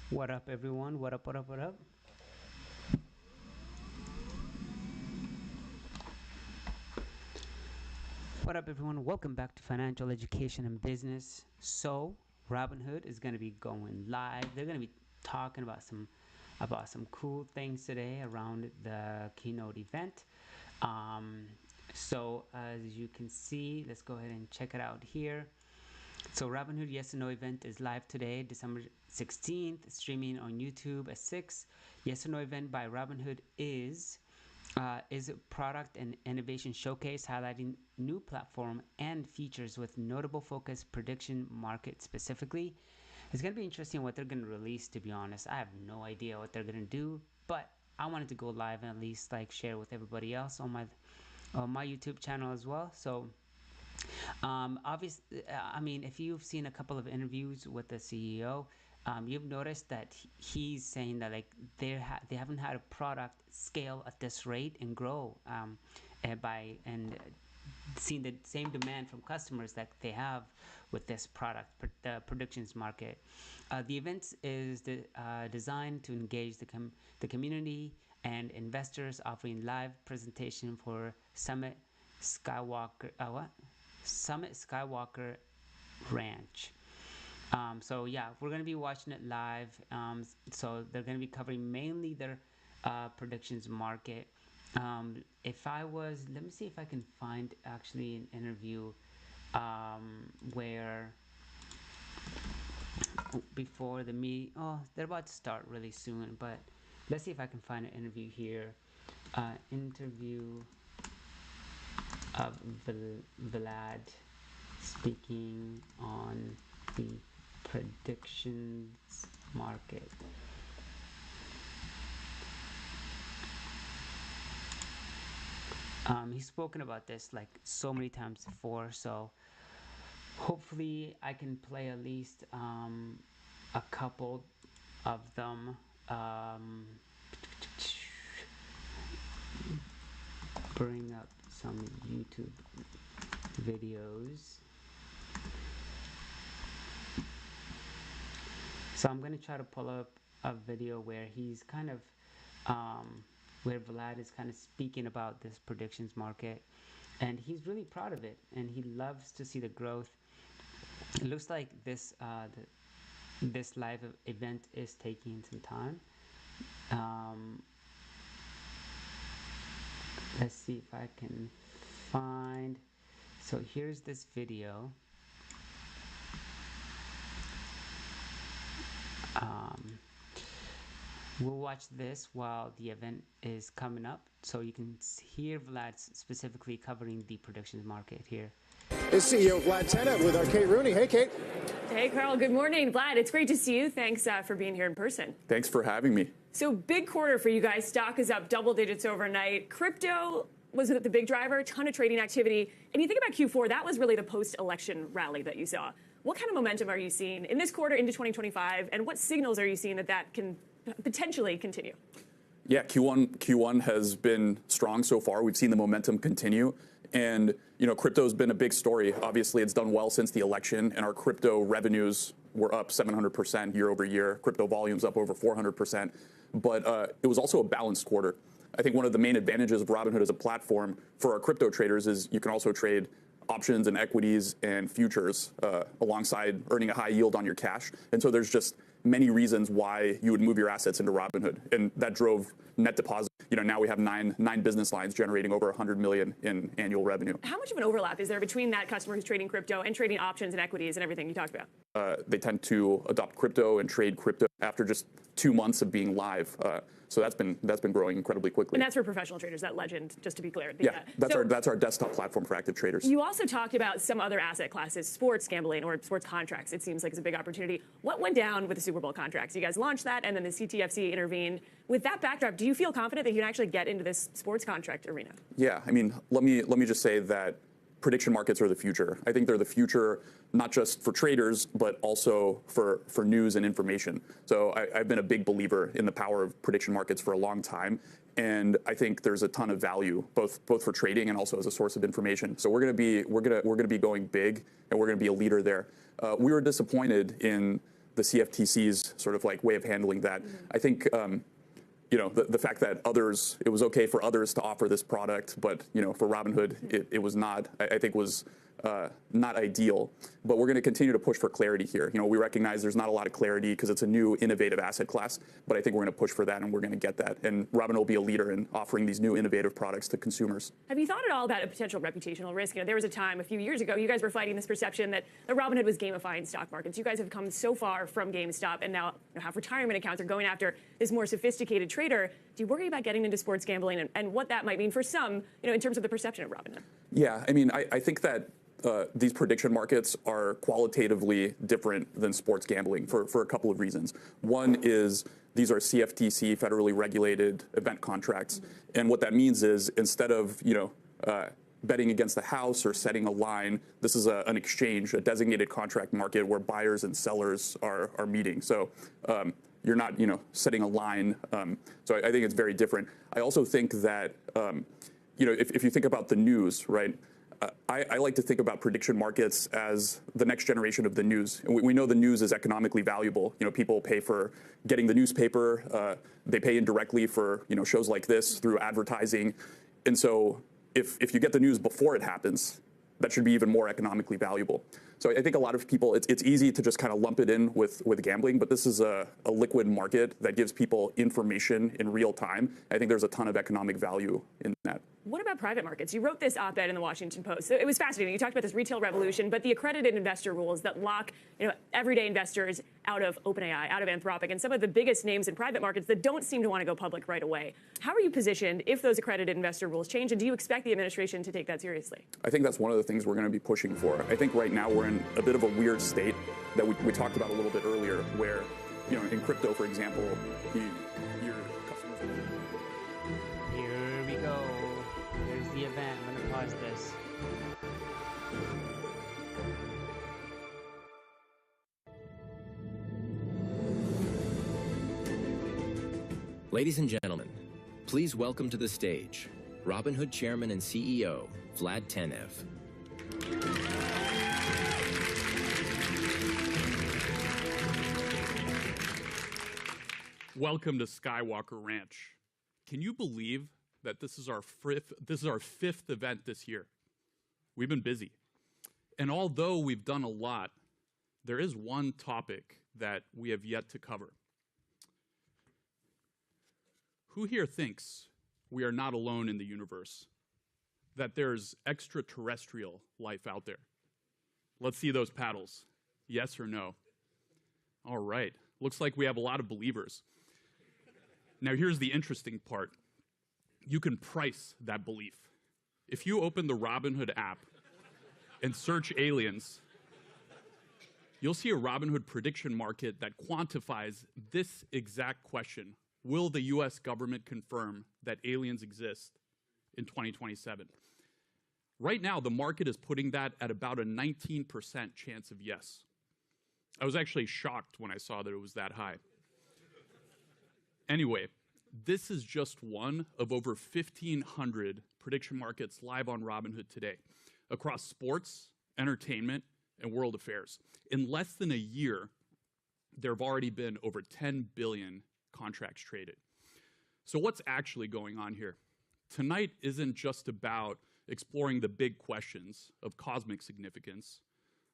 What up, everyone? What up, what up, what up? What up, everyone? Welcome back to Financial Education and Business. So, Robinhood is going to be going live. They're going to be talking about some cool things today around the Keynote event. So, as you can see, let's go ahead and check it out here. So Robinhood Yes or No event is live today, December 16th, streaming on YouTube at 6. Yes or No event by Robinhood is a product and innovation showcase highlighting new platform and features with notable focus prediction market specifically. It's going to be interesting what they're going to release, to be honest. I have no idea what they're going to do, but I wanted to go live and at least share with everybody else on my YouTube channel as well. So obviously, I mean, if you've seen a couple of interviews with the CEO, you've noticed that he's saying that they haven't had a product scale at this rate and grow and seeing the same demand from customers that they have with this product, the predictions market. The event is designed to engage the community and investors, offering live presentation for Summit Skywalker Ranch. So yeah, we're gonna be watching it live. So they're gonna be covering mainly their predictions market. Let me see if I can find actually an interview where before the meet. Oh, they're about to start really soon, but let's see if I can find an interview here. Interview of Vlad speaking on the predictions market. He's spoken about this so many times before, so hopefully I can play at least a couple of them. Bring up some YouTube videos. So I'm gonna try to pull up a video where he's kind of where Vlad is kind of speaking about this predictions market, and he's really proud of it, and he loves to see the growth. It looks like this live event is taking some time. Let's see if I can find. So here's this video. We'll watch this while the event is coming up, so you can hear Vlad specifically covering the predictions market here. Is CEO Vlad Tenet with our Kate Rooney. Hey, Kate. Hey, Carl. Good morning. Vlad, it's great to see you. Thanks for being here in person. Thanks for having me. So big quarter for you guys. Stock is up double digits overnight. Crypto was the big driver, a ton of trading activity. And you think about Q4, that was really the post-election rally that you saw. What kind of momentum are you seeing in this quarter into 2025? And what signals are you seeing that can potentially continue? Yeah, Q1 has been strong so far. We've seen the momentum continue. And, crypto's been a big story. Obviously, it's done well since the election, and our crypto revenues were up 700% year over year. Crypto volumes up over 400%. But it was also a balanced quarter. I think one of the main advantages of Robinhood as a platform for our crypto traders is you can also trade options and equities and futures alongside earning a high yield on your cash. And so there's just many reasons why you would move your assets into Robinhood. And that drove net deposit. Now we have nine business lines generating over 100 million in annual revenue. How much of an overlap is there between that customer who's trading crypto and trading options and equities and everything you talked about? They tend to adopt crypto and trade crypto after just 2 months of being live. So that's been growing incredibly quickly. And that's for professional traders, that Legend, just to be clear. Yeah, that's our desktop platform for active traders. You also talked about some other asset classes, sports gambling or sports contracts. It seems like it's a big opportunity. What went down with the Super Bowl contracts? You guys launched that, and then the CTFC intervened. With that backdrop, do you feel confident that you can actually get into this sports contract arena? Yeah, I mean, let me just say that prediction markets are the future. I think they're the future, not just for traders, but also for news and information. So I've been a big believer in the power of prediction markets for a long time. And I think there's a ton of value, both for trading and also as a source of information. So we're gonna be going big, and we're gonna be a leader there. We were disappointed in the CFTC's sort of like way of handling that. I think the fact that it was okay for others to offer this product, but for Robinhood it was not. I think was not ideal. But we're going to continue to push for clarity here. We recognize there's not a lot of clarity because it's a new innovative asset class, but I think we're going to push for that, and we're going to get that. And Robinhood will be a leader in offering these new innovative products to consumers. Have you thought at all about a potential reputational risk? There was a time a few years ago, you guys were fighting this perception that Robinhood was gamifying stock markets. You guys have come so far from GameStop and now have retirement accounts, are going after this more sophisticated trader. Do you worry about getting into sports gambling and what that might mean for some, in terms of the perception of Robinhood? Yeah, I think that these prediction markets are qualitatively different than sports gambling for a couple of reasons. One is these are CFTC federally regulated event contracts. And what that means is instead of, betting against the house or setting a line, this is an exchange, a designated contract market where buyers and sellers are meeting. So you're not, setting a line. So I think it's very different. I also think that, if you think about the news, right? I like to think about prediction markets as the next generation of the news. And we know the news is economically valuable. People pay for getting the newspaper. They pay indirectly for shows like this through advertising. And so if you get the news before it happens, that should be even more economically valuable. So I think a lot of people, it's easy to just kind of lump it in with gambling, but this is a liquid market that gives people information in real time. I think there's a ton of economic value in that. What about private markets? You wrote this op-ed in the Washington Post. It was fascinating. You talked about this retail revolution, but the accredited investor rules that lock everyday investors out of OpenAI, out of Anthropic, and some of the biggest names in private markets that don't seem to want to go public right away. How are you positioned if those accredited investor rules change, and do you expect the administration to take that seriously? I think that's one of the things we're going to be pushing for. I think right now we're in a bit of a weird state that we talked about a little bit earlier, where in crypto, for example, your customers. Here we go. Here's the event. I'm going to pause this. Ladies and gentlemen, please welcome to the stage Robinhood Chairman and CEO, Vlad Tenev. Welcome to Skywalker Ranch. Can you believe that this is our fifth event this year? We've been busy. And although we've done a lot, there is one topic that we have yet to cover. Who here thinks we are not alone in the universe? That there's extraterrestrial life out there? Let's see those paddles. Yes or no? All right. Looks like we have a lot of believers. Now, here's the interesting part. You can price that belief. If you open the Robinhood app and search aliens, you'll see a Robinhood prediction market that quantifies this exact question. Will the US government confirm that aliens exist in 2027? Right now, the market is putting that at about a 19% chance of yes. I was actually shocked when I saw that it was that high. Anyway, this is just one of over 1,500 prediction markets live on Robinhood today across sports, entertainment, and world affairs. In less than a year, there have already been over 10 billion contracts traded. So what's actually going on here? Tonight isn't just about exploring the big questions of cosmic significance,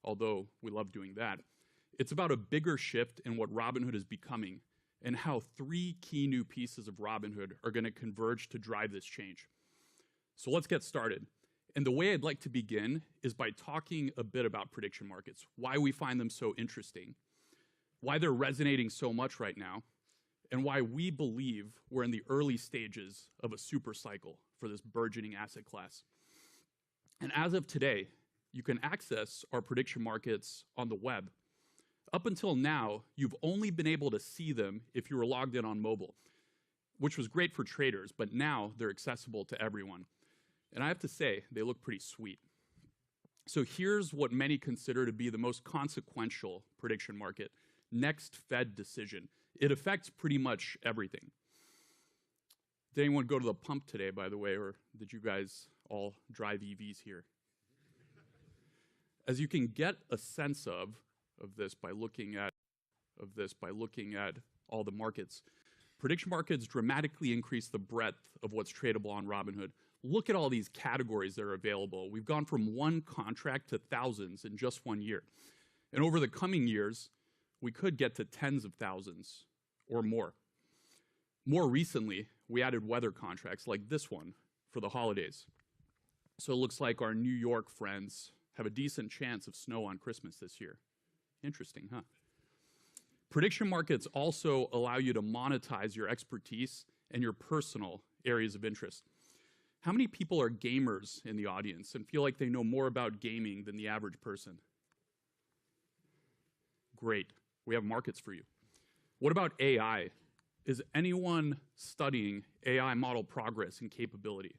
although we love doing that. It's about a bigger shift in what Robinhood is becoming and how three key new pieces of Robinhood are going to converge to drive this change. So let's get started. And the way I'd like to begin is by talking a bit about prediction markets, why we find them so interesting, why they're resonating so much right now, and why we believe we're in the early stages of a super cycle for this burgeoning asset class. And as of today, you can access our prediction markets on the web. Up until now, you've only been able to see them if you were logged in on mobile, which was great for traders, but now they're accessible to everyone. And I have to say, they look pretty sweet. So here's what many consider to be the most consequential prediction market: next Fed decision. It affects pretty much everything. Did anyone go to the pump today, by the way, or did you guys all drive EVs here? As you can get a sense of this by looking at of this by looking at all the markets. Prediction markets dramatically increase the breadth of what's tradable on Robinhood. Look at all these categories that are available. We've gone from one contract to thousands in just 1 year. And over the coming years, we could get to tens of thousands or more. More recently, we added weather contracts like this one for the holidays. So it looks like our New York friends have a decent chance of snow on Christmas this year. Interesting, huh? Prediction markets also allow you to monetize your expertise and your personal areas of interest. How many people are gamers in the audience and feel like they know more about gaming than the average person? Great. We have markets for you. What about AI? Is anyone studying AI model progress and capability?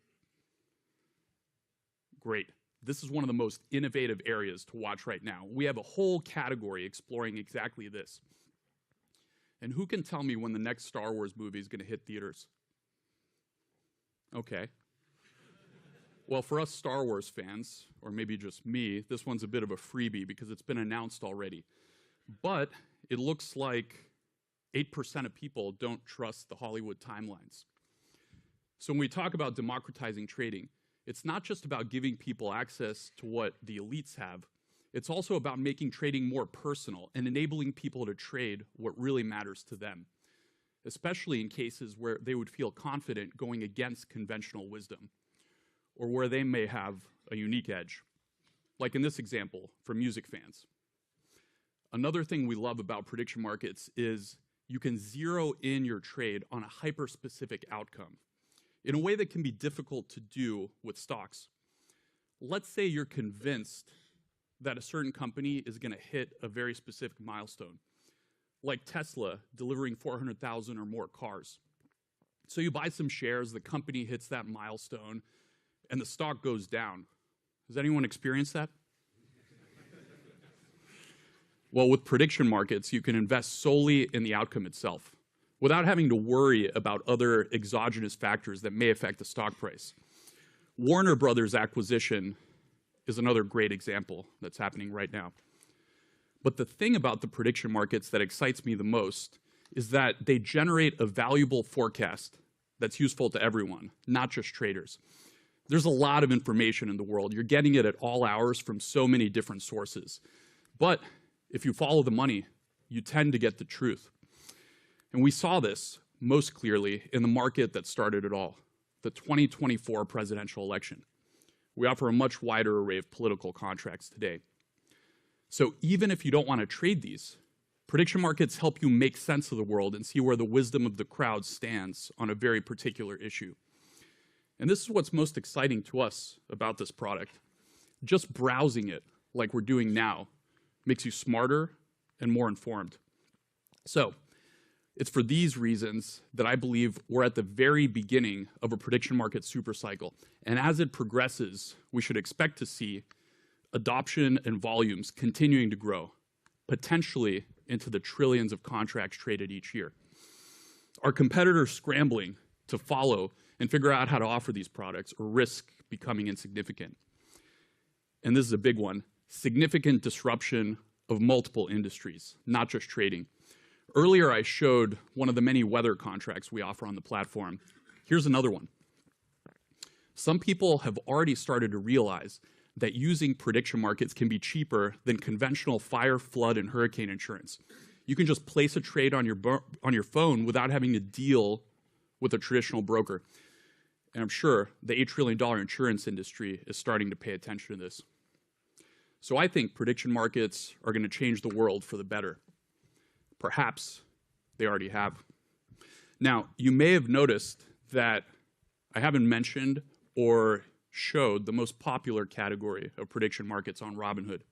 Great. This is one of the most innovative areas to watch right now. We have a whole category exploring exactly this. And who can tell me when the next Star Wars movie is going to hit theaters? Okay. Well, for us Star Wars fans, or maybe just me, this one's a bit of a freebie because it's been announced already. But it looks like 8% of people don't trust the Hollywood timelines. So when we talk about democratizing trading, it's not just about giving people access to what the elites have. It's also about making trading more personal and enabling people to trade what really matters to them, especially in cases where they would feel confident going against conventional wisdom, or where they may have a unique edge, like in this example for music fans. Another thing we love about prediction markets is you can zero in your trade on a hyper-specific outcome in a way that can be difficult to do with stocks. Let's say you're convinced that a certain company is going to hit a very specific milestone, like Tesla delivering 400,000 or more cars. So you buy some shares, the company hits that milestone, and the stock goes down. Has anyone experienced that? Well, with prediction markets, you can invest solely in the outcome itself without having to worry about other exogenous factors that may affect the stock price. Warner Brothers acquisition is another great example that's happening right now. But the thing about the prediction markets that excites me the most is that they generate a valuable forecast that's useful to everyone, not just traders. There's a lot of information in the world. You're getting it at all hours from so many different sources. But if you follow the money, you tend to get the truth. And we saw this most clearly in the market that started it all, the 2024 presidential election. We offer a much wider array of political contracts today. So even if you don't want to trade these, prediction markets help you make sense of the world and see where the wisdom of the crowd stands on a very particular issue. And this is what's most exciting to us about this product. Just browsing it, like we're doing now, makes you smarter and more informed. So it's for these reasons that I believe we're at the very beginning of a prediction market supercycle. And as it progresses, we should expect to see adoption and volumes continuing to grow, potentially into the trillions of contracts traded each year. Our competitors scrambling to follow and figure out how to offer these products or risk becoming insignificant. And this is a big one, significant disruption of multiple industries, not just trading. Earlier, I showed one of the many weather contracts we offer on the platform. Here's another one. Some people have already started to realize that using prediction markets can be cheaper than conventional fire, flood, and hurricane insurance. You can just place a trade on your phone without having to deal with a traditional broker. And I'm sure the $8 trillion insurance industry is starting to pay attention to this. So I think prediction markets are going to change the world for the better. Perhaps they already have. Now, you may have noticed that I haven't mentioned or showed the most popular category of prediction markets on Robinhood.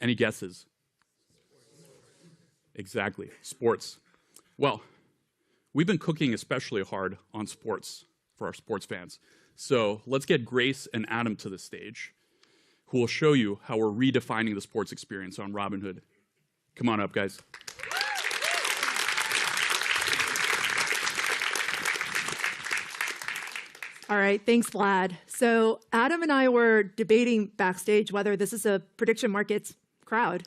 Any guesses? Exactly, sports. Well, we've been cooking especially hard on sports for our sports fans. So let's get Grace and Adam to the stage, who will show you how we're redefining the sports experience on Robinhood. Come on up, guys. All right, thanks, Vlad. So Adam and I were debating backstage whether this is a prediction markets crowd.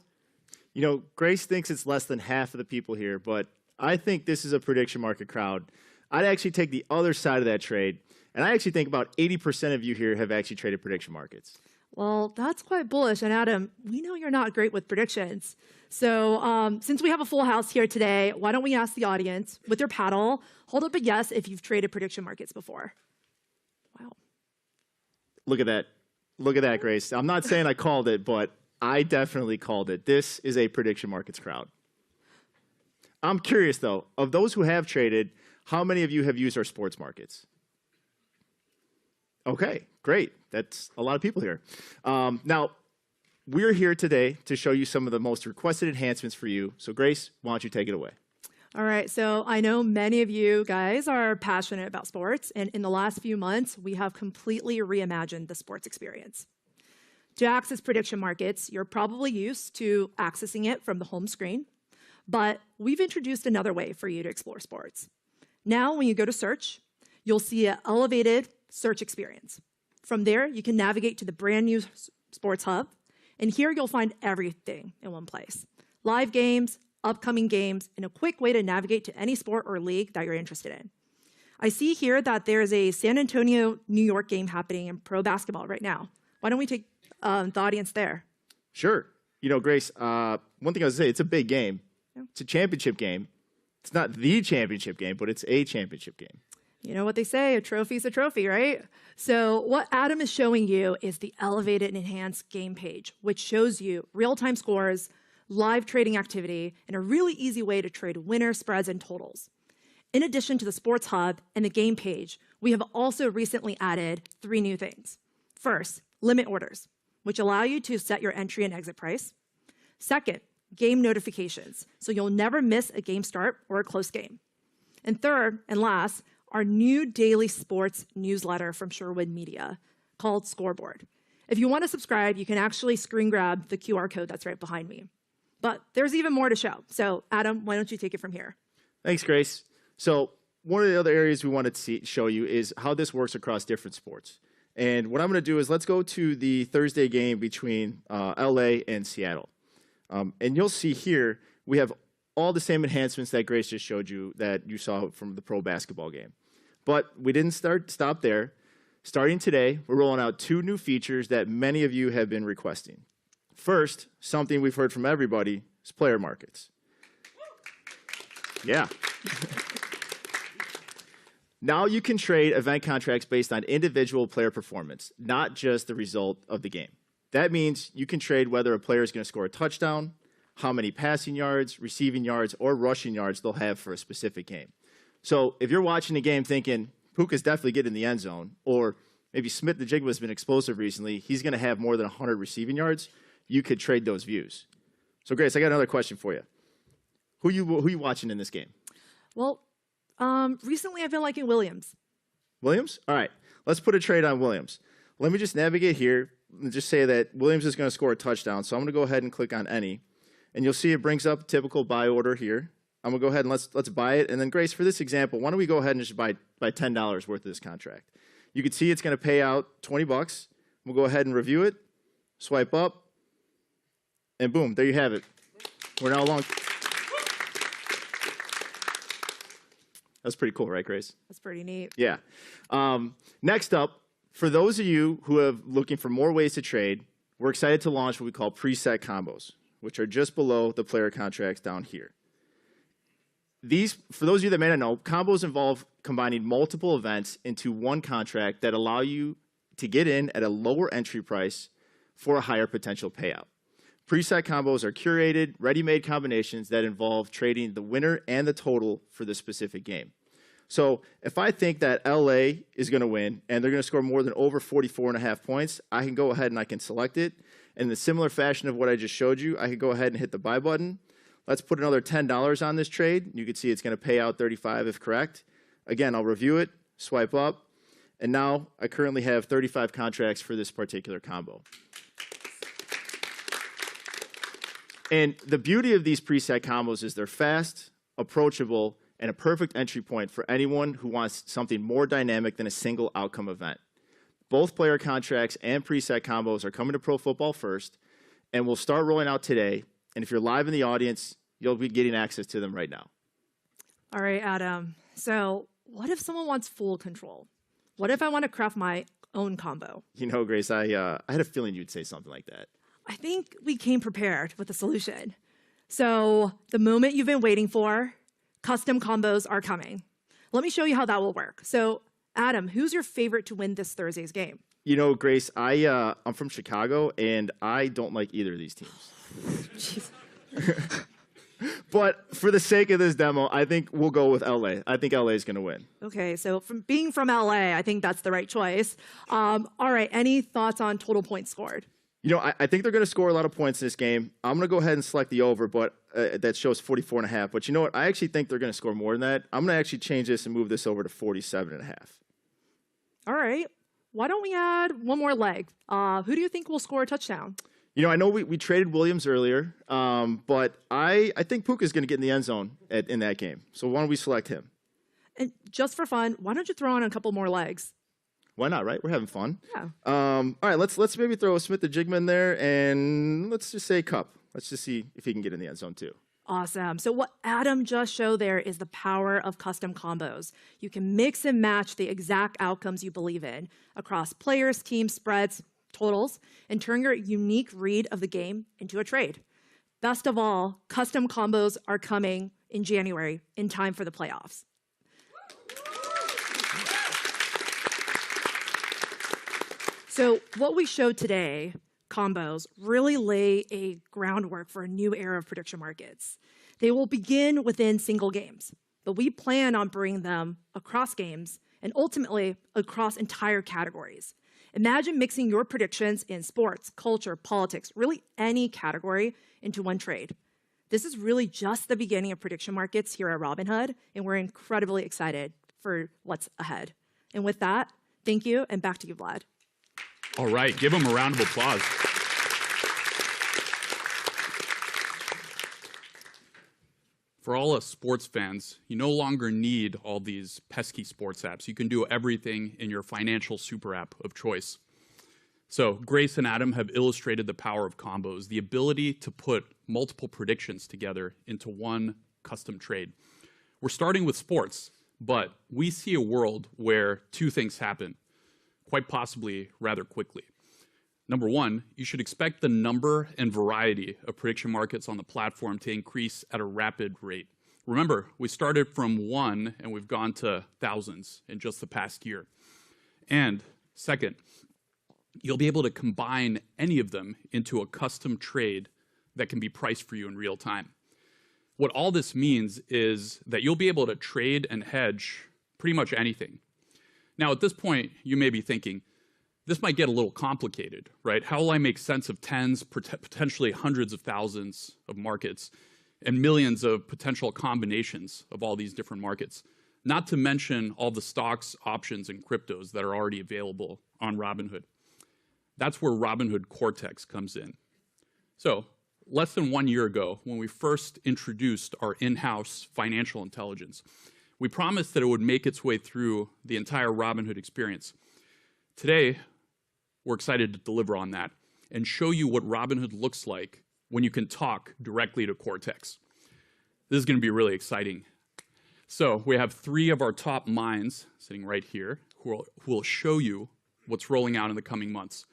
You know, Grace thinks it's less than half of the people here, but I think this is a prediction market crowd. I'd actually take the other side of that trade, and I actually think about 80% of you here have actually traded prediction markets. Well, that's quite bullish. And Adam, we know you're not great with predictions. So since we have a full house here today, why don't we ask the audience with your paddle, hold up a yes if you've traded prediction markets before. Wow. Look at that. Look at that, Grace. I'm not saying I called it, but I definitely called it. This is a prediction markets crowd. I'm curious, though, of those who have traded, how many of you have used our sports markets? Okay, great. That's a lot of people here. Now, we're here today to show you some of the most requested enhancements for you. So, Grace, why don't you take it away? All right, so I know many of you guys are passionate about sports, and in the last few months, we have completely reimagined the sports experience. To access prediction markets, you're probably used to accessing it from the home screen, but we've introduced another way for you to explore sports. Now, when you go to search, you'll see an elevated search experience. From there, you can navigate to the brand new Sports Hub, and here you'll find everything in one place. Live games, upcoming games, and a quick way to navigate to any sport or league that you're interested in. I see here that there's a San Antonio, New York game happening in pro basketball right now. Why don't we take the audience there? Sure. You know, Grace, one thing I was going to say, it's a big game. Yeah. It's a championship game. It's not the championship game, but it's a championship game. You know what they say, a trophy's a trophy, right? So what Adam is showing you is the elevated and enhanced game page, which shows you real-time scores, live trading activity, and a really easy way to trade winners, spreads, and totals. In addition to the Sports Hub and the game page, we have also recently added 3 new things. First, limit orders, which allow you to set your entry and exit price. Second, game notifications, so you'll never miss a game start or a close game. And third and last, our new daily sports newsletter from Sherwood Media called Scoreboard. If you want to subscribe, you can actually screen grab the QR code that's right behind me. But there's even more to show. So Adam, why don't you take it from here? Thanks, Grace. So one of the other areas we wanted to show you is how this works across different sports. And what I'm going to do is let's go to the Thursday game between LA and Seattle. And you'll see here we have all the same enhancements that Grace just showed you that you saw from the pro basketball game. But we didn't stop there. Starting today, we're rolling out 2 new features that many of you have been requesting. First, something we've heard from everybody is player markets. Yeah. Now you can trade event contracts based on individual player performance, not just the result of the game. That means you can trade whether a player is going to score a touchdown, how many passing yards, receiving yards, or rushing yards they'll have for a specific game. So if you're watching a game thinking, Puka's definitely getting in the end zone, or maybe Smith the Jigba has been explosive recently, he's going to have more than 100 receiving yards, you could trade those views. So Grace, I got another question for you. Who you watching in this game? Well, recently I've been liking Williams. Williams? All right, let's put a trade on Williams. Let me just navigate here and just say that Williams is going to score a touchdown. So I'm going to go ahead and click on any. And you'll see it brings up a typical buy order here. I'm going to go ahead and let's buy it. And then, Grace, for this example, why don't we go ahead and just buy $10 worth of this contract? You can see it's going to pay out $20. We'll go ahead and review it, swipe up, and boom, there you have it. We're now long. That's pretty cool, right, Grace? That's pretty neat. Yeah. Next up, for those of you who are looking for more ways to trade, we're excited to launch what we call preset combos, which are just below the player contracts down here. These, for those of you that may not know, combos involve combining multiple events into one contract that allow you to get in at a lower entry price for a higher potential payout. Preset combos are curated, ready-made combinations that involve trading the winner and the total for the specific game. So if I think that LA is going to win and they're going to score more than over 44.5 points, I can go ahead and I can select it. In the similar fashion of what I just showed you, I could go ahead and hit the buy button. Let's put another $10 on this trade. You can see it's going to pay out $35 if correct. Again, I'll review it, swipe up, and now I currently have 35 contracts for this particular combo. And the beauty of these preset combos is they're fast, approachable, and a perfect entry point for anyone who wants something more dynamic than a single outcome event. Both player contracts and preset combos are coming to Pro Football first, and we'll start rolling out today. And if you're live in the audience, you'll be getting access to them right now. All right, Adam. So what if someone wants full control? What if I want to craft my own combo? You know, Grace, I had a feeling you'd say something like that. I think we came prepared with a solution. So the moment you've been waiting for, custom combos are coming. Let me show you how that will work. So Adam, who's your favorite to win this Thursday's game? You know, Grace, I'm from Chicago, and I don't like either of these teams. But for the sake of this demo, I think we'll go with LA. I think LA is going to win. Okay, so from being from LA, I think that's the right choice. All right, any thoughts on total points scored? You know, I think they're going to score a lot of points in this game. I'm going to go ahead and select the over, but that shows 44.5. But you know what? I actually think they're going to score more than that. I'm going to actually change this and move this over to 47.5. All right. Why don't we add one more leg? Who do you think will score a touchdown? You know, I know we traded Williams earlier, but I think Puka's going to get in the end zone in that game. So why don't we select him? And just for fun, why don't you throw on a couple more legs? Why not, right? We're having fun. Yeah. All right, let's maybe throw Smith the Jigma in there, and let's just say Cup. Let's just see if he can get in the end zone too. Awesome. So what Adam just showed there is the power of custom combos. You can mix and match the exact outcomes you believe in across players, teams, spreads, totals, and turn your unique read of the game into a trade. Best of all, custom combos are coming in January in time for the playoffs. So what we showed today, combos, really lay a groundwork for a new era of prediction markets. They will begin within single games, but we plan on bringing them across games and ultimately across entire categories. Imagine mixing your predictions in sports, culture, politics, really any category into one trade. This is really just the beginning of prediction markets here at Robinhood, and we're incredibly excited for what's ahead. And with that, thank you, and back to you, Vlad. All right, give him a round of applause. For all us sports fans, you no longer need all these pesky sports apps. You can do everything in your financial super app of choice. So Grace and Adam have illustrated the power of combos, the ability to put multiple predictions together into one custom trade. We're starting with sports, but we see a world where two things happen, quite possibly rather quickly. Number one, you should expect the number and variety of prediction markets on the platform to increase at a rapid rate. Remember, we started from one and we've gone to thousands in just the past year. And second, you'll be able to combine any of them into a custom trade that can be priced for you in real time. What all this means is that you'll be able to trade and hedge pretty much anything. Now, at this point, you may be thinking, this might get a little complicated, right? How will I make sense of tens, potentially hundreds of thousands of markets and millions of potential combinations of all these different markets? Not to mention all the stocks, options, and cryptos that are already available on Robinhood. That's where Robinhood Cortex comes in. So, less than 1 year ago, when we first introduced our in-house financial intelligence, we promised that it would make its way through the entire Robinhood experience. Today, we're excited to deliver on that and show you what Robinhood looks like when you can talk directly to Cortex. This is going to be really exciting. So we have three of our top minds sitting right here who will show you what's rolling out in the coming months.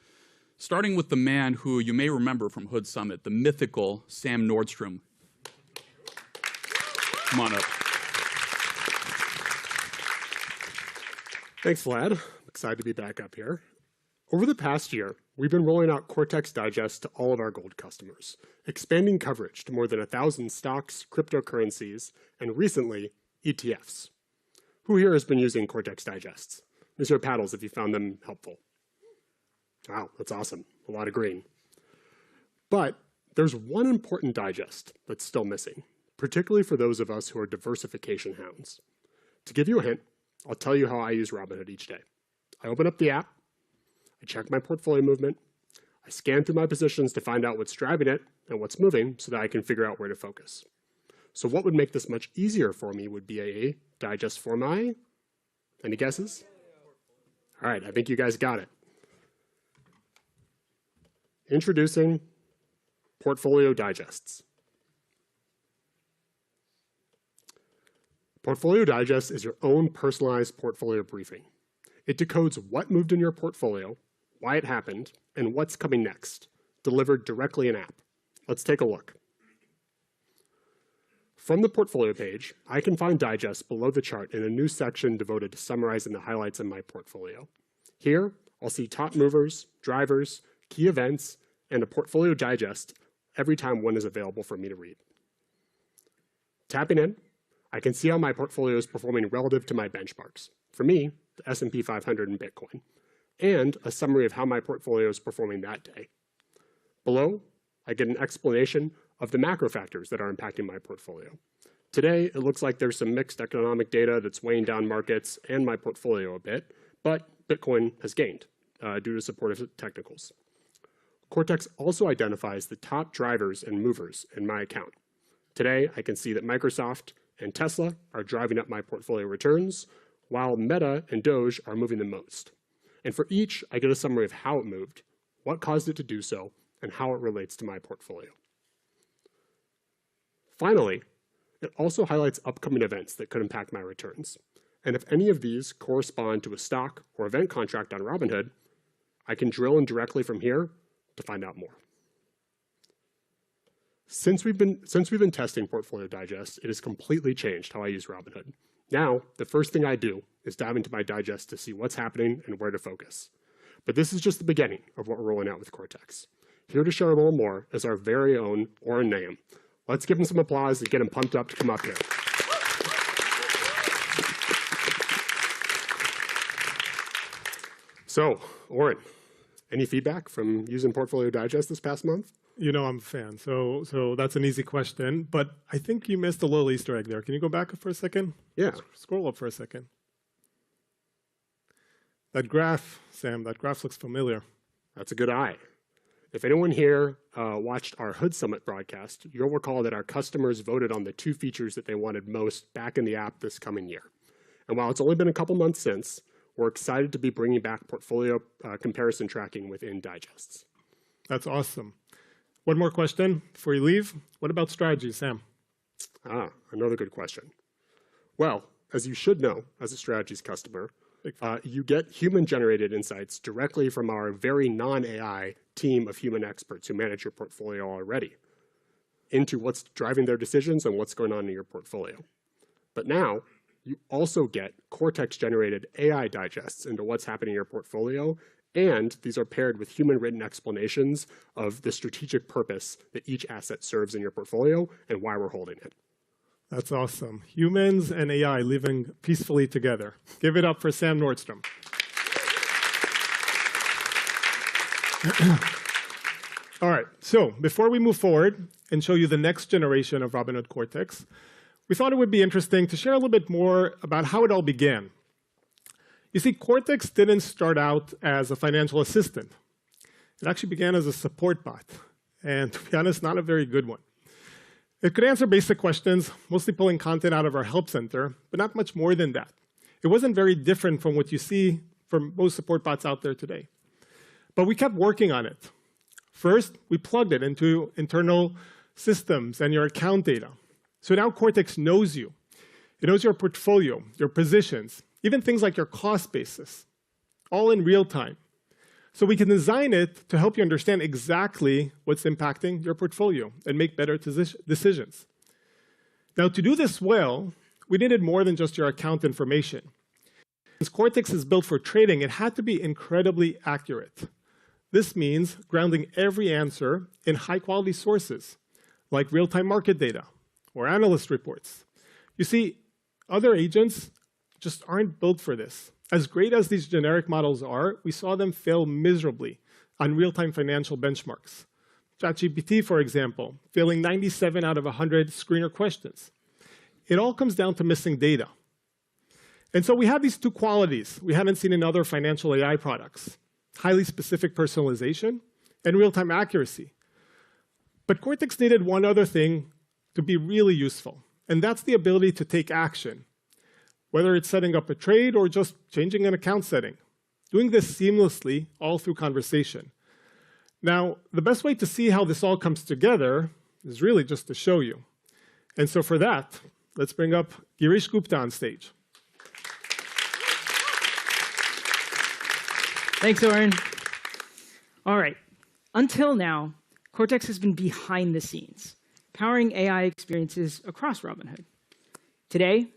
Starting with the man who you may remember from Hood Summit, the mythical Sam Nordstrom. Come on up. Thanks, Vlad. I'm excited to be back up here. Over the past year, we've been rolling out Cortex Digest to all of our gold customers, expanding coverage to more than 1,000 stocks, cryptocurrencies, and recently, ETFs. Who here has been using Cortex Digests? Use your paddles if you found them helpful. Wow, that's awesome. A lot of green. But there's one important digest that's still missing, particularly for those of us who are diversification hounds. To give you a hint, I'll tell you how I use Robinhood each day. I open up the app, I check my portfolio movement, I scan through my positions to find out what's driving it and what's moving so that I can figure out where to focus. So what would make this much easier for me would be a digest for my, any guesses? All right, I think you guys got it. Introducing Portfolio Digests. Portfolio Digest is your own personalized portfolio briefing. It decodes what moved in your portfolio, why it happened, and what's coming next, delivered directly in app. Let's take a look. From the portfolio page, I can find Digest below the chart in a new section devoted to summarizing the highlights in my portfolio. Here, I'll see top movers, drivers, key events, and a Portfolio Digest every time one is available for me to read. Tapping in, I can see how my portfolio is performing relative to my benchmarks. For me, the S&P 500 and Bitcoin, and a summary of how my portfolio is performing that day. Below, I get an explanation of the macro factors that are impacting my portfolio. Today, it looks like there's some mixed economic data that's weighing down markets and my portfolio a bit, but Bitcoin has gained due to supportive technicals. Cortex also identifies the top drivers and movers in my account. Today, I can see that Microsoft and Tesla are driving up my portfolio returns, while Meta and Doge are moving the most. And for each, I get a summary of how it moved, what caused it to do so, and how it relates to my portfolio. Finally, it also highlights upcoming events that could impact my returns. And if any of these correspond to a stock or event contract on Robinhood, I can drill in directly from here to find out more. Since we've been testing Portfolio Digest, it has completely changed how I use Robinhood. Now, the first thing I do is dive into my digest to see what's happening and where to focus. But this is just the beginning of what we're rolling out with Cortex. Here to share a little more is our very own Oren Nahum. Let's give him some applause and get him pumped up to come up here. So, Oren, any feedback from using Portfolio Digest this past month? You know I'm a fan, so that's an easy question. But I think you missed a little Easter egg there. Can you go back for a second? Yeah. Scroll up for a second. That graph, Sam, that graph looks familiar. That's a good eye. If anyone here watched our Hood Summit broadcast, you'll recall that our customers voted on the 2 features that they wanted most back in the app this coming year. And while it's only been a couple months since, we're excited to be bringing back portfolio comparison tracking within Digests. That's awesome. One more question before you leave. What about strategy, Sam? Another good question. Well, as you should know as a strategies customer, you get human-generated insights directly from our very non-AI team of human experts who manage your portfolio already into what's driving their decisions and what's going on in your portfolio. But now, you also get Cortex-generated AI digests into what's happening in your portfolio, and these are paired with human-written explanations of the strategic purpose that each asset serves in your portfolio and why we're holding it. That's awesome. Humans and AI living peacefully together. Give it up for Sam Nordstrom. All right, so before we move forward and show you the next generation of Robinhood Cortex, we thought it would be interesting to share a little bit more about how it all began. You see, Cortex didn't start out as a financial assistant. It actually began as a support bot, and to be honest, not a very good one. It could answer basic questions, mostly pulling content out of our help center, but not much more than that. It wasn't very different from what you see from most support bots out there today. But we kept working on it. First, we plugged it into internal systems and your account data. So now Cortex knows you. It knows your portfolio, your positions, even things like your cost basis, all in real time. So we can design it to help you understand exactly what's impacting your portfolio and make better decisions. Now, to do this well, we needed more than just your account information. Since Cortex is built for trading, it had to be incredibly accurate. This means grounding every answer in high-quality sources, like real-time market data or analyst reports. You see, other agents just aren't built for this. As great as these generic models are, we saw them fail miserably on real-time financial benchmarks. ChatGPT, for example, failing 97 out of 100 screener questions. It all comes down to missing data. And so we have these 2 qualities we haven't seen in other financial AI products: highly specific personalization and real-time accuracy. But Cortex needed one other thing to be really useful, and that's the ability to take action. Whether it's setting up a trade or just changing an account setting, doing this seamlessly all through conversation. Now, the best way to see how this all comes together is really just to show you. And so for that, let's bring up Girish Gupta on stage. Thanks, Oren. All right. Until now, Cortex has been behind the scenes, powering AI experiences across Robinhood. Today,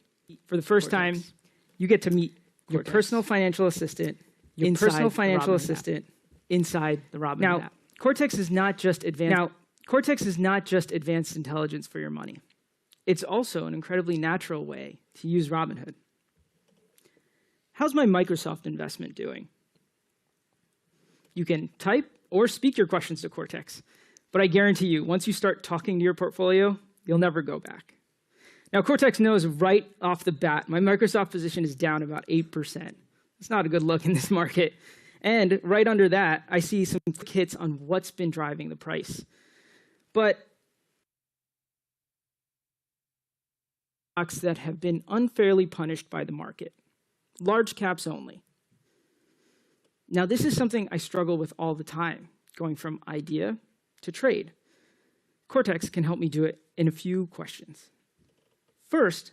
for the first time, you get to meet your personal financial assistant inside the Robinhood app. Cortex is not just advanced intelligence for your money. It's also an incredibly natural way to use Robinhood. How's my Microsoft investment doing? You can type or speak your questions to Cortex, but I guarantee you, once you start talking to your portfolio, you'll never go back. Now, Cortex knows right off the bat, my Microsoft position is down about 8%. It's not a good look in this market. And right under that, I see some quick hits on what's been driving the price. But stocks that have been unfairly punished by the market, large caps only. Now, this is something I struggle with all the time, going from idea to trade. Cortex can help me do it in a few questions. First,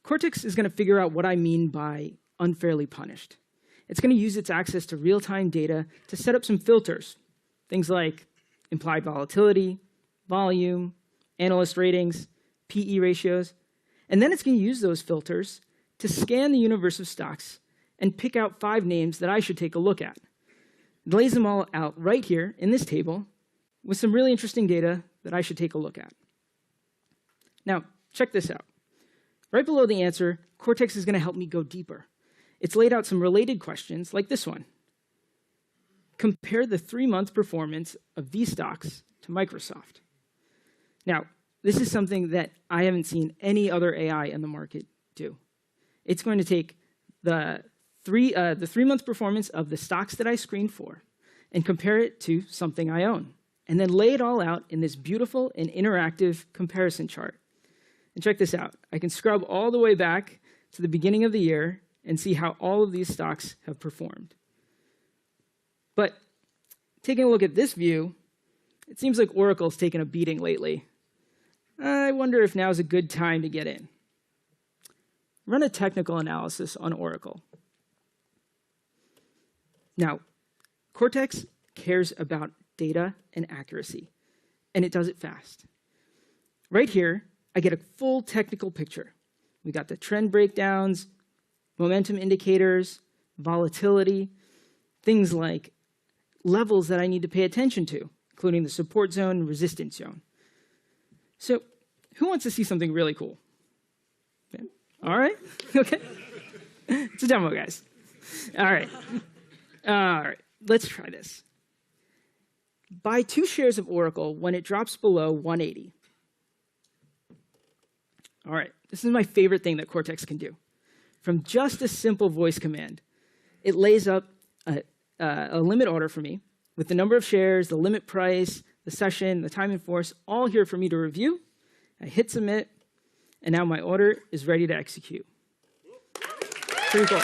Cortex is going to figure out what I mean by unfairly punished. It's going to use its access to real-time data to set up some filters, things like implied volatility, volume, analyst ratings, PE ratios, and then it's going to use those filters to scan the universe of stocks and pick out 5 names that I should take a look at. It lays them all out right here in this table with some really interesting data that I should take a look at. Now, check this out. Right below the answer, Cortex is going to help me go deeper. It's laid out some related questions like this one. Compare the 3-month performance of these stocks to Microsoft. Now, this is something that I haven't seen any other AI in the market do. It's going to take the 3-month performance of the stocks that I screened for and compare it to something I own, and then lay it all out in this beautiful and interactive comparison chart. And check this out. I can scrub all the way back to the beginning of the year and see how all of these stocks have performed. But taking a look at this view, it seems like Oracle's taken a beating lately. I wonder if now's a good time to get in. Run a technical analysis on Oracle. Now, Cortex cares about data and accuracy, and it does it fast. Right here, I get a full technical picture. We got the trend breakdowns, momentum indicators, volatility, things like levels that I need to pay attention to, including the support zone and resistance zone. So, who wants to see something really cool? Okay. All right, okay. It's a demo, guys. All right, let's try this. Buy 2 shares of Oracle when it drops below 180. All right, this is my favorite thing that Cortex can do. From just a simple voice command, it lays up a limit order for me with the number of shares, the limit price, the session, the time in force, all here for me to review. I hit submit, and now my order is ready to execute. Pretty cool.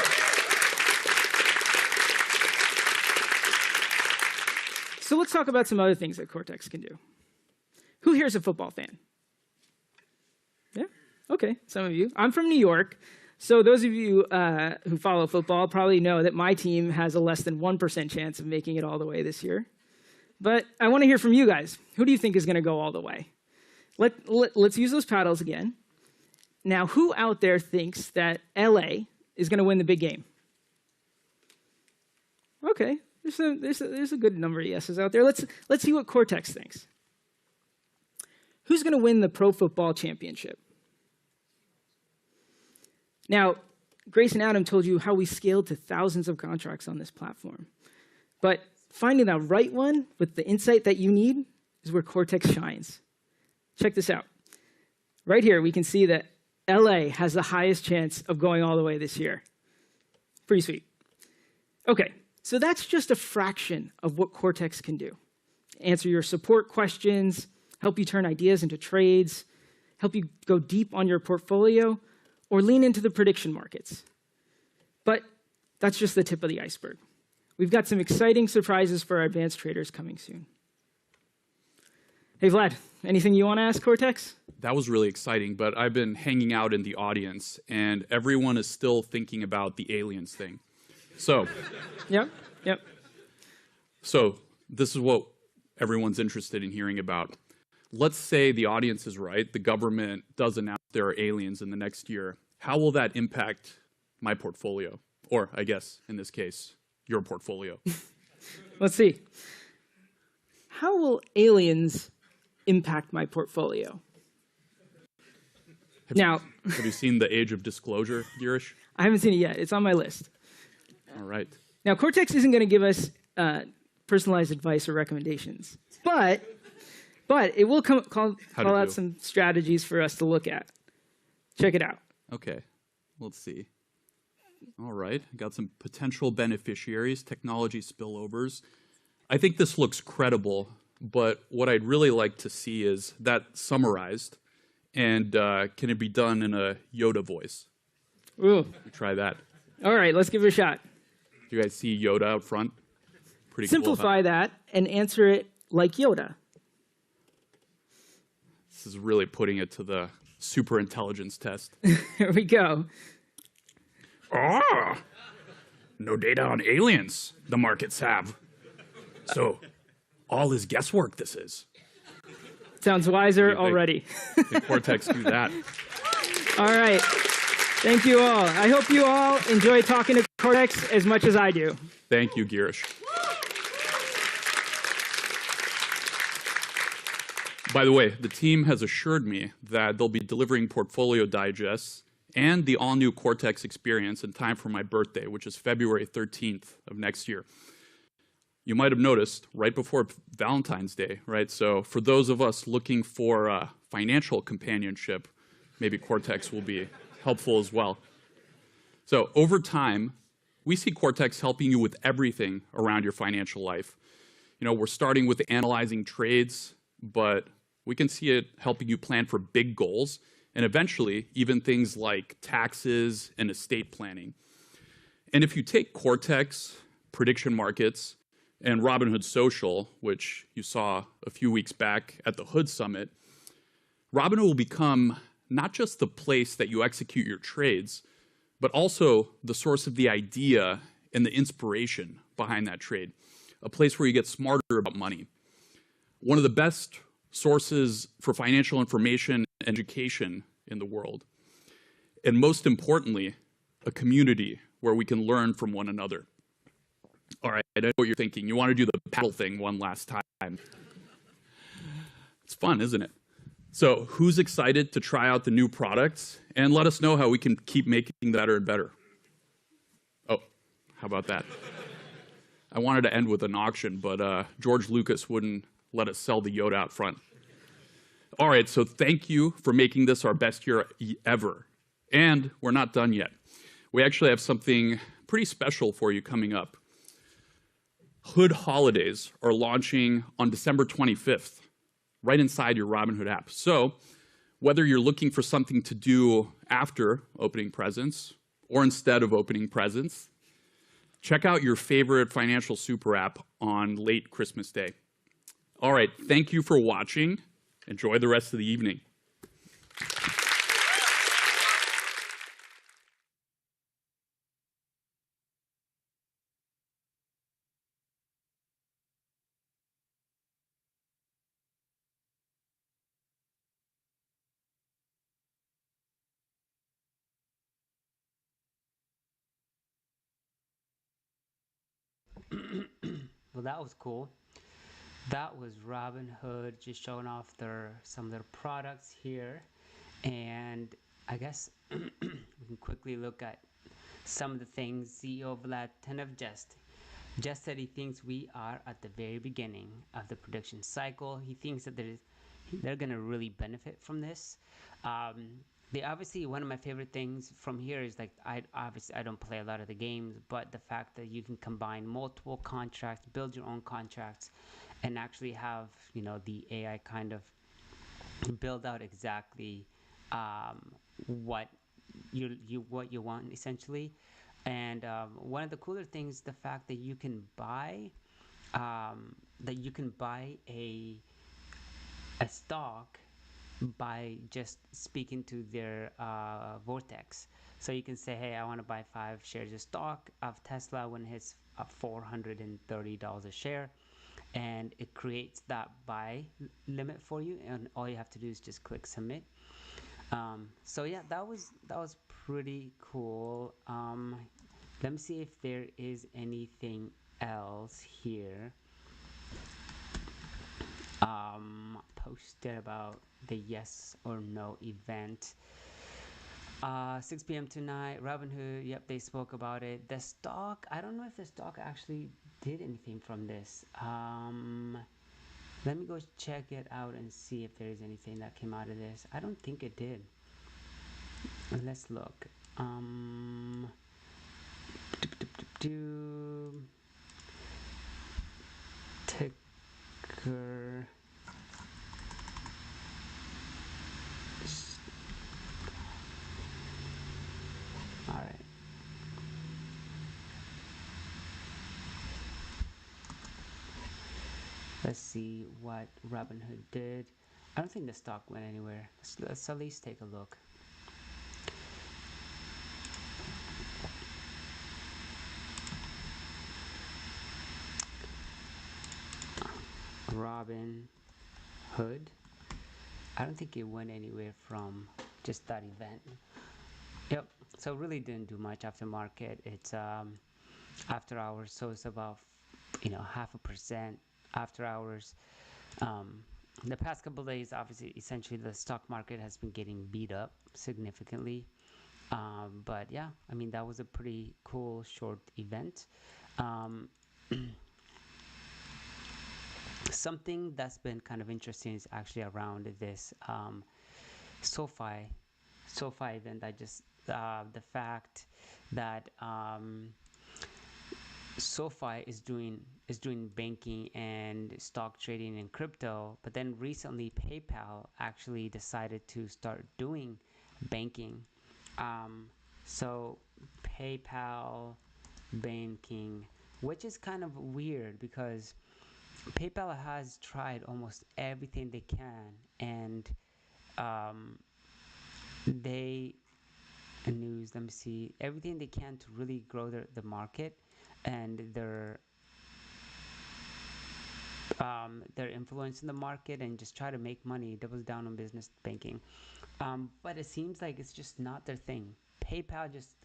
So let's talk about some other things that Cortex can do. Who here is a football fan? Yeah? Okay, some of you. I'm from New York, so those of you who follow football probably know that my team has a less than 1% chance of making it all the way this year. But I want to hear from you guys. Who do you think is going to go all the way? Let's use those paddles again. Now, who out there thinks that LA is going to win the big game? Okay, there's a good number of yeses out there. Let's see what Cortex thinks. Who's going to win the Pro Football Championship? Now, Grace and Adam told you how we scaled to thousands of contracts on this platform. But finding that right one with the insight that you need is where Cortex shines. Check this out. Right here, we can see that LA has the highest chance of going all the way this year. Pretty sweet. Okay, so that's just a fraction of what Cortex can do. Answer your support questions, help you turn ideas into trades, help you go deep on your portfolio, or lean into the prediction markets. But that's just the tip of the iceberg. We've got some exciting surprises for our advanced traders coming soon. Hey, Vlad, anything you want to ask Cortex? that was really exciting, but I've been hanging out in the audience, and everyone is still thinking about the aliens thing. So, Yep. so this is what everyone's interested in hearing about. Let's say the audience is right, the government does announce there are aliens in the next year. How will that impact my portfolio? Or, I guess, in this case, your portfolio? Let's see. How will aliens impact my portfolio? Have you seen The Age of Disclosure, Girish? I haven't seen it yet. It's on my list. All right. Now, Cortex isn't going to give us personalized advice or recommendations, but it will call out some strategies for us to look at. Check it out. Okay, let's see. All right, got some potential beneficiaries, technology spillovers. I think this looks credible, but what I'd really like to see is that summarized, and can it be done in a Yoda voice? Ooh. Try that. All right, let's give it a shot. Do you guys see Yoda out front? Pretty Simplify cool, that and answer it like Yoda. This is really putting it to the super intelligence test. Here we go. No data on aliens the markets have. So, all is guesswork, this is. Sounds wiser already. Did Cortex do that? All right. Thank you all. I hope you all enjoy talking to Cortex as much as I do. Thank you, Girish. By the way, the team has assured me that they'll be delivering portfolio digests and the all-new Cortex experience in time for my birthday, which is February 13th of next year. You might have noticed right before Valentine's Day, right? So for those of us looking for financial companionship, maybe Cortex will be helpful as well. So over time, we see Cortex helping you with everything around your financial life. You know, we're starting with analyzing trades, but we can see it helping you plan for big goals and eventually even things like taxes and estate planning. And if you take Cortex, prediction markets, and Robinhood Social, which you saw a few weeks back at the Hood Summit, Robinhood will become not just the place that you execute your trades, but also the source of the idea and the inspiration behind that trade, a place where you get smarter about money. One of the best sources for financial information and education in the world. And most importantly, a community where we can learn from one another. All right, I know what you're thinking. You want to do the paddle thing one last time. It's fun, isn't it? So who's excited to try out the new products? And let us know how we can keep making them better and better. Oh, how about that? I wanted to end with an auction, but George Lucas wouldn't let us sell the Yoda out front. All right, so thank you for making this our best year ever. And we're not done yet. We actually have something pretty special for you coming up. Hood Holidays are launching on December 25th, right inside your Robinhood app. So whether you're looking for something to do after opening presents or instead of opening presents, check out your favorite financial super app on late Christmas Day. All right, thank you for watching. Enjoy the rest of the evening. Well, that was cool. That was Robinhood just showing off some of their products here. And I guess we can quickly look at some of the things CEO Vlad Tenev just said. He thinks we are at the very beginning of the prediction cycle. He thinks that they're going to really benefit from this. They obviously, one of my favorite things from here is like, I don't play a lot of the games, but the fact that you can combine multiple contracts, build your own contracts, and actually have, you know, the AI kind of build out exactly what you want essentially. And one of the cooler things, the fact that you can buy a stock by just speaking to their vortex. So you can say, hey, I want to buy 5 shares of stock of Tesla when it hits $430 a share, and it creates that buy limit for you, and all you have to do is just click submit. So yeah, that was pretty cool. Let me see if there is anything else here posted about the yes or no event. 6 p.m. tonight, Robinhood, yep, they spoke about it. The stock, I don't know if the stock actually did anything from this. Let me go check it out and see if there is anything that came out of this. I don't think it did. Let's look. Ticker. All right. Let's see what Robinhood did. I don't think the stock went anywhere. Let's at least take a look. Robinhood. I don't think it went anywhere from just that event. Yep. So really didn't do much after market. It's after hours, so it's about 0.5% after hours. The past couple of days, obviously, essentially the stock market has been getting beat up significantly. But yeah, I mean, that was a pretty cool short event. Something that's been kind of interesting is actually around this SoFi event. The fact that SoFi is doing banking and stock trading and crypto, but then recently PayPal actually decided to start doing banking. So PayPal banking, which is kind of weird because PayPal has tried almost everything they can, and let me see, everything they can to really grow the market and their influence in the market and just try to make money, doubles down on business banking. But it seems like it's just not their thing. PayPal just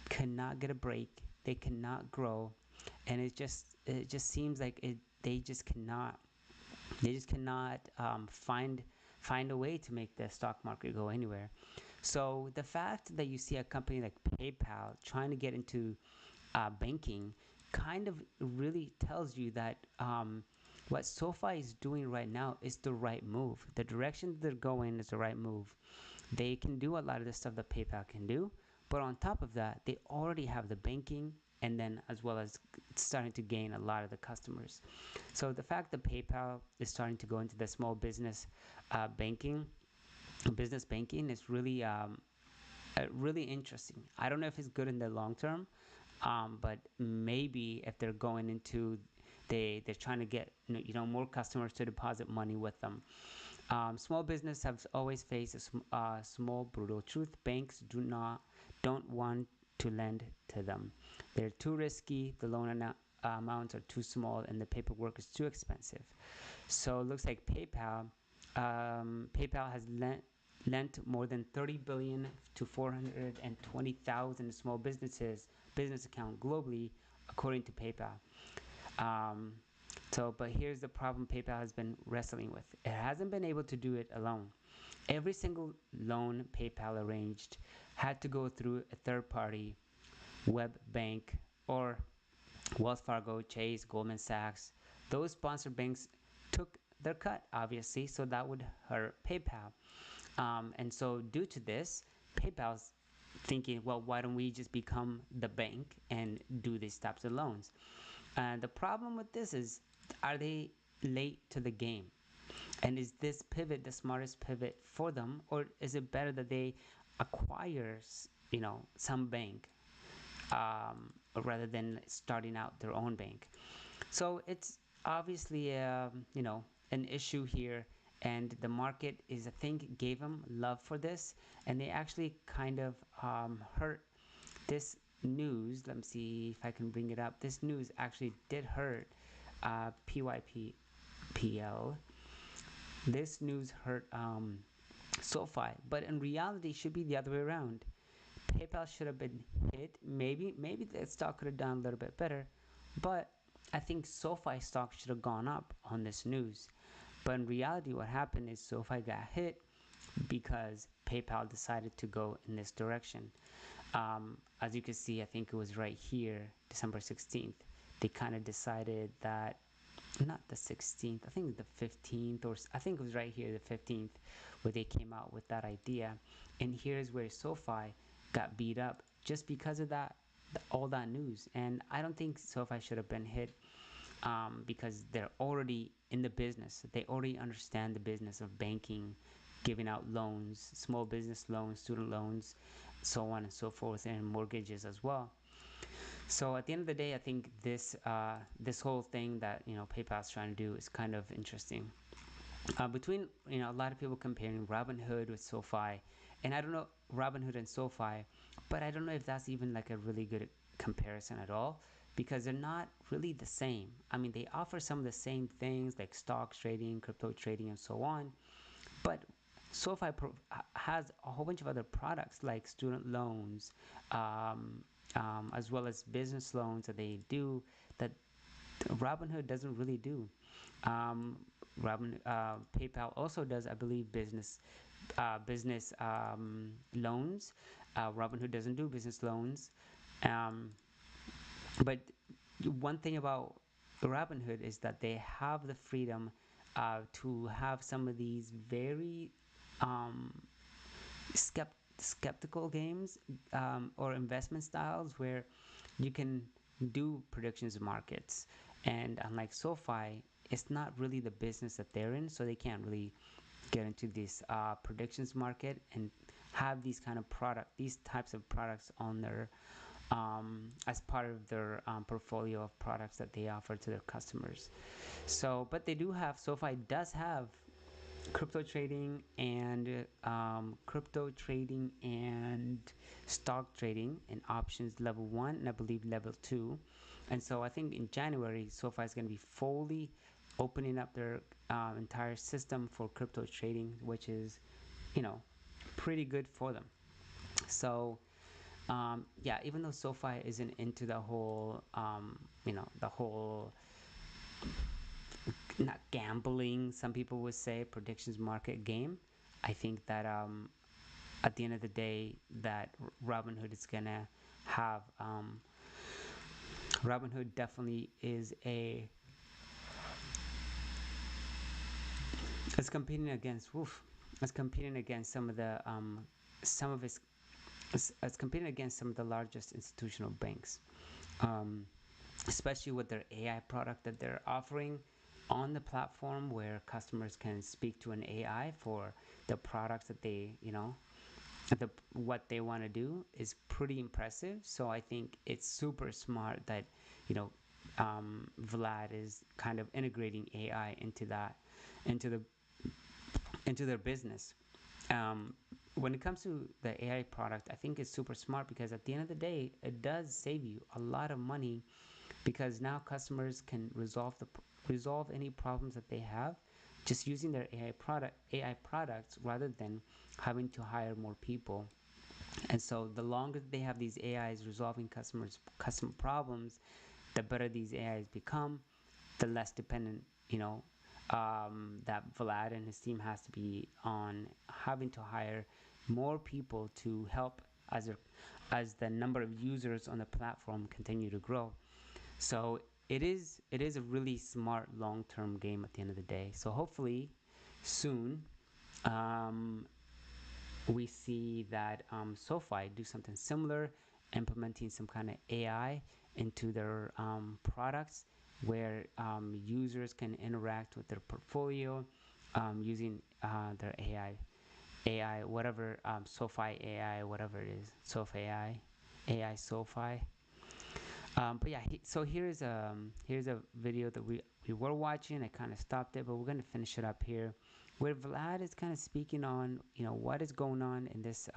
cannot get a break. They cannot grow, and it just seems like they just cannot find a way to make the stock market go anywhere. So the fact that you see a company like PayPal trying to get into banking kind of really tells you that what SoFi is doing right now is the right move. The direction they're going is the right move. They can do a lot of the stuff that PayPal can do, but on top of that, they already have the banking, and then as well as starting to gain a lot of the customers. So the fact that PayPal is starting to go into the small business banking is really really interesting. I don't know if it's good in the long term, but maybe if they're going into they're trying to get more customers to deposit money with them. Small business have always faced a small brutal truth: banks don't want to lend to them. They're too risky, the loan amounts are too small, and the paperwork is too expensive. So it looks like PayPal has lent more than $30 billion to 420,000 small business account globally, according to PayPal. But here's the problem PayPal has been wrestling with. It hasn't been able to do it alone. Every single loan PayPal arranged had to go through a third-party web bank or Wells Fargo, Chase, Goldman Sachs. Those sponsored banks took their cut, obviously, so that would hurt PayPal. And so due to this, PayPal's thinking, well, why don't we just become the bank and do these types of loans? And the problem with this is, are they late to the game? And is this pivot the smartest pivot for them, or is it better that they acquire, some bank rather than starting out their own bank? So it's obviously, an issue here, and the market is, I think, gave them love for this, and they actually kind of hurt this news. Let me see if I can bring it up. This news actually did hurt PYPL. This news hurt SoFi, but in reality, it should be the other way around. PayPal should have been hit. Maybe the stock could have done a little bit better, but I think SoFi stock should have gone up on this news. But in reality, what happened is SoFi got hit because PayPal decided to go in this direction. As you can see, I think it was right here, December 16th. They kind of decided that, not the 16th, I think the 15th, or I think it was right here, the 15th, where they came out with that idea. And here's where SoFi got beat up just because of that, all that news. And I don't think SoFi should have been hit because they're already in the business. They already understand the business of banking, giving out loans, small business loans, student loans, so on and so forth, and mortgages as well. So at the end of the day, I think this this whole thing that PayPal's trying to do is kind of interesting. Between a lot of people comparing Robinhood with SoFi, and I don't know Robinhood and SoFi, but I don't know if that's even like a really good comparison at all, because they're not really the same. I mean, they offer some of the same things like stocks trading, crypto trading, and so on, but SoFi has a whole bunch of other products like student loans, as well as business loans that they do that Robinhood doesn't really do. PayPal also does, I believe, business loans. Robinhood doesn't do business loans. But one thing about Robinhood is that they have the freedom to have some of these very skeptical games or investment styles where you can do predictions of markets. And unlike SoFi, it's not really the business that they're in, so they can't really get into this predictions market and have these types of products on their as part of their portfolio of products that they offer to their customers. So, but they do have, SoFi does have crypto trading and stock trading and options level 1 and I believe level 2. And so I think in January, SoFi is going to be fully opening up their entire system for crypto trading, which is, pretty good for them. So, yeah, even though SoFi isn't into the whole, the whole, not gambling, some people would say, predictions market game, I think that at the end of the day, that Robinhood is going to have, Robinhood definitely is it's competing against some of the it's competing against some of the largest institutional banks, especially with their AI product that they're offering on the platform, where customers can speak to an AI for the products that they, what they want to do is pretty impressive. So I think it's super smart that, Vlad is kind of integrating AI into their business. When it comes to the AI product, I think it's super smart because at the end of the day, it does save you a lot of money, because now customers can resolve any problems that they have just using their AI products rather than having to hire more people. And so the longer they have these AIs resolving customer problems, the better these AIs become, the less dependent, that Vlad and his team has to be on having to hire more people to help as the number of users on the platform continue to grow. So it is a really smart long-term game at the end of the day. So hopefully soon we see that SoFi do something similar, implementing some kind of AI into their products, where users can interact with their portfolio using their AI, whatever, SoFi AI, whatever it is, SoFi AI SoFi. But yeah, so here's a video that we were watching. I kind of stopped it, but we're gonna finish it up here. where Vlad is kind of speaking on, what is going on in this,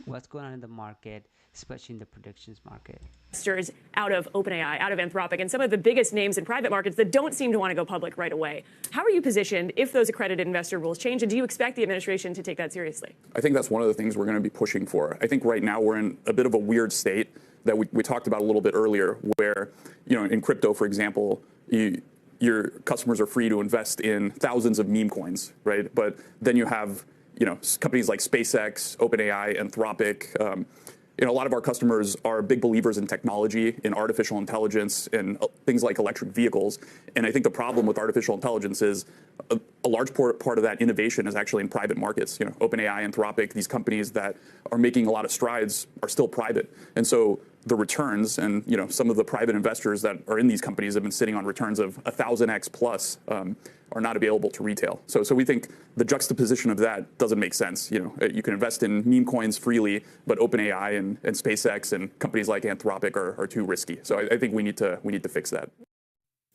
what's going on in the market, especially in the predictions market. Investors out of OpenAI, out of Anthropic, and some of the biggest names in private markets that don't seem to want to go public right away. How are you positioned if those accredited investor rules change, and do you expect the administration to take that seriously? I think that's one of the things we're going to be pushing for. I think right now we're in a bit of a weird state that we talked about a little bit earlier, where, in crypto, for example, your customers are free to invest in thousands of meme coins, right? But then you have, companies like SpaceX, OpenAI, Anthropic. A lot of our customers are big believers in technology, in artificial intelligence, and things like electric vehicles. And I think the problem with artificial intelligence is a large part of that innovation is actually in private markets. OpenAI, Anthropic, these companies that are making a lot of strides are still private. And so the returns and, some of the private investors that are in these companies have been sitting on returns of 1,000x plus are not available to retail. So we think the juxtaposition of that doesn't make sense. You can invest in meme coins freely, but OpenAI and SpaceX and companies like Anthropic are too risky. So I think we need to fix that.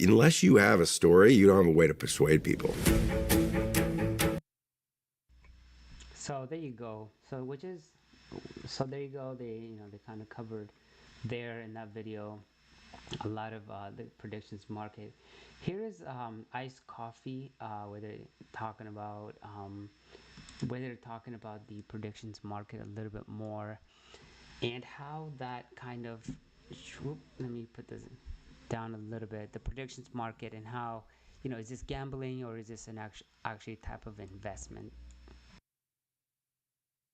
Unless you have a story, you don't have a way to persuade people. So there you go. So there you go. They kind of covered there in that video a lot of the predictions market. Here is iced coffee, where they're talking about the predictions market a little bit more, and how that kind of let me put this down a little bit, the predictions market, and how, is this gambling or is this an actually type of investment?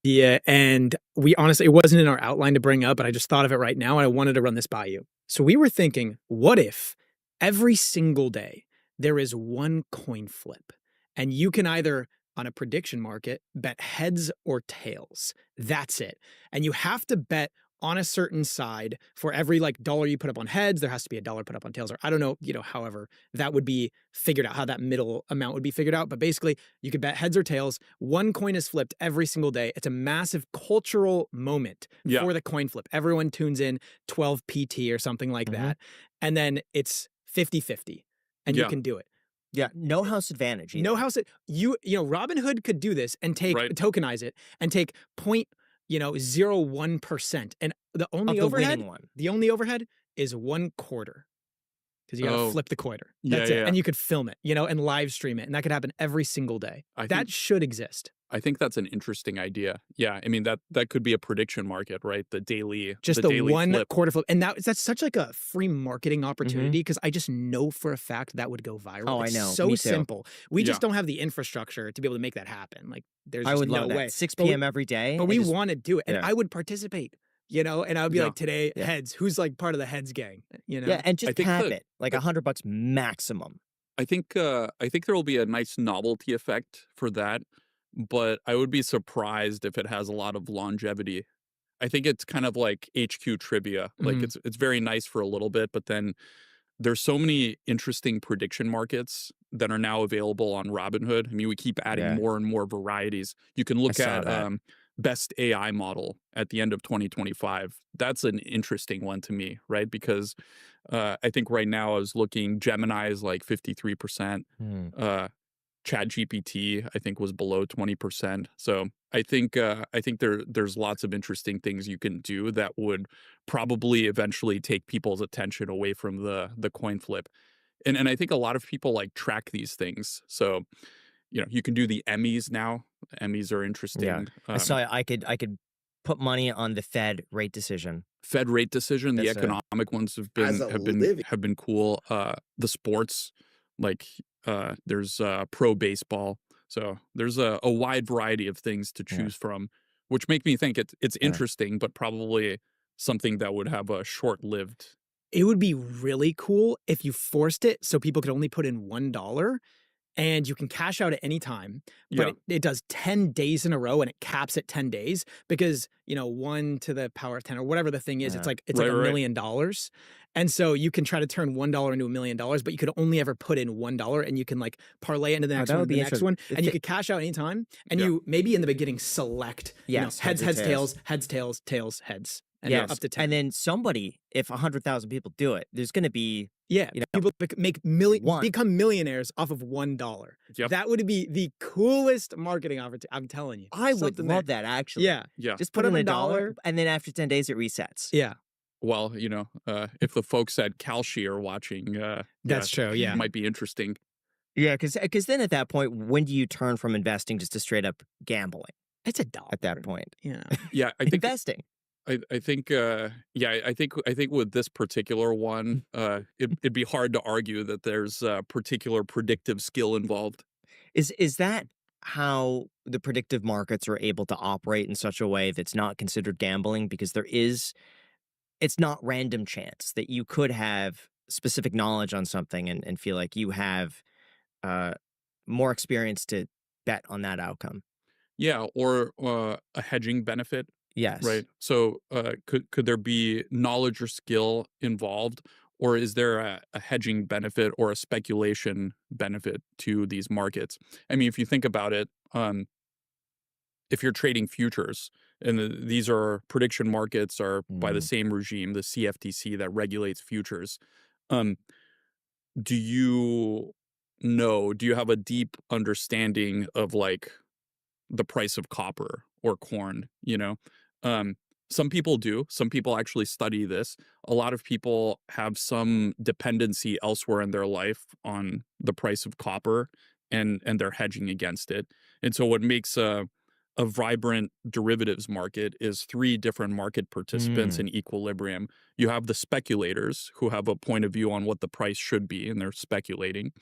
Yeah, and we honestly, it wasn't in our outline to bring up, but I just thought of it right now, and I wanted to run this by you. So we were thinking, what if every single day there is one coin flip, and you can either, on a prediction market, bet heads or tails. That's it. And you have to bet on a certain side. For every dollar you put up on heads, there has to be a dollar put up on tails, or I don't know, however that would be figured out, how that middle amount would be figured out. But basically, you could bet heads or tails. One coin is flipped every single day. It's a massive cultural moment for the coin flip. Everyone tunes in, 12 PT or something like that. And then it's 50-50, and you can do it. Yeah, no house advantage either. No house. Robinhood could do this and tokenize it and take 0.01%, and the only overhead, is 1/4, because you got to flip the quarter. That's it, and you could film it, and live stream it, and that could happen every single day. That should exist. I think that's an interesting idea. Yeah, I mean that could be a prediction market, right? The daily, just the daily one flip. Quarter flip, and that's such a free marketing opportunity, because I just know for a fact that would go viral. Oh, it's I know. So simple. We just don't have the infrastructure to be able to make that happen. There's just no way. 6 p.m. every day. But we want to do it, and I would participate. And I would be like, today heads. Who's part of the heads gang? Yeah, and just cap it $100 maximum. I think there will be a nice novelty effect for that. But I would be surprised if it has a lot of longevity. I think it's kind of like HQ trivia. It's very nice for a little bit, but then there's so many interesting prediction markets that are now available on Robinhood. I mean, we keep adding more and more varieties. You can look at best AI model at the end of 2025. That's an interesting one to me, right? Because I think right now I was looking, Gemini is 53%. ChatGPT, I think, was below 20%. So I think there's lots of interesting things you can do that would probably eventually take people's attention away from the coin flip. And I think a lot of people track these things. So, you can do the Emmys now. Emmys are interesting. Yeah. I saw I could put money on the Fed rate decision. Fed rate decision. The economic ones have been cool. The sports, there's pro baseball, so there's a wide variety of things to choose from, which make me think it's interesting, but probably something that would have a short-lived. It would be really cool if you forced it so people could only put in $1, and you can cash out at any time, but it does 10 days in a row, and it caps at 10 days because 1 to the power of 10 or whatever the thing is. It's like $1 million. And so you can try to turn $1 into $1 million, but you could only ever put in $1, and you can into the next one, the next one, and you could cash out anytime. And you maybe in the beginning select heads, tails, heads, tails, tails, heads, and up to 10. And then somebody, if 100,000 people do it, there's going to be Yeah, You know, people become millionaires off of $1. Yep. That would be the coolest marketing opportunity. I'm telling you. I would Something love that actually. Yeah. Yeah. Just put in a dollar, and then after 10 days it resets. Yeah. Well, if the folks at Kalshi are watching, That's true. Yeah. it might be interesting. Yeah, because then at that point, when do you turn from investing just to straight up gambling? It's $1 at that point. Yeah. Yeah, I think investing. I think I think with this particular one, it'd be hard to argue that there's a particular predictive skill involved. Is that how the predictive markets are able to operate in such a way that's not considered gambling? Because it's not random chance that you could have specific knowledge on something and feel like you have more experience to bet on that outcome. Yeah, or a hedging benefit. Yes. Right. So could there be knowledge or skill involved, or is there a hedging benefit or a speculation benefit to these markets? I mean, if you think about it, if you're trading futures, and these are prediction markets are by the same regime, the CFTC that regulates futures, do you have a deep understanding of like the price of copper or corn? Some people do. Some people actually study this. A lot of people have some dependency elsewhere in their life on the price of copper, and they're hedging against it. And so what makes a vibrant derivatives market is 3 different market participants in equilibrium. You have the speculators who have a point of view on what the price should be, and they're speculating.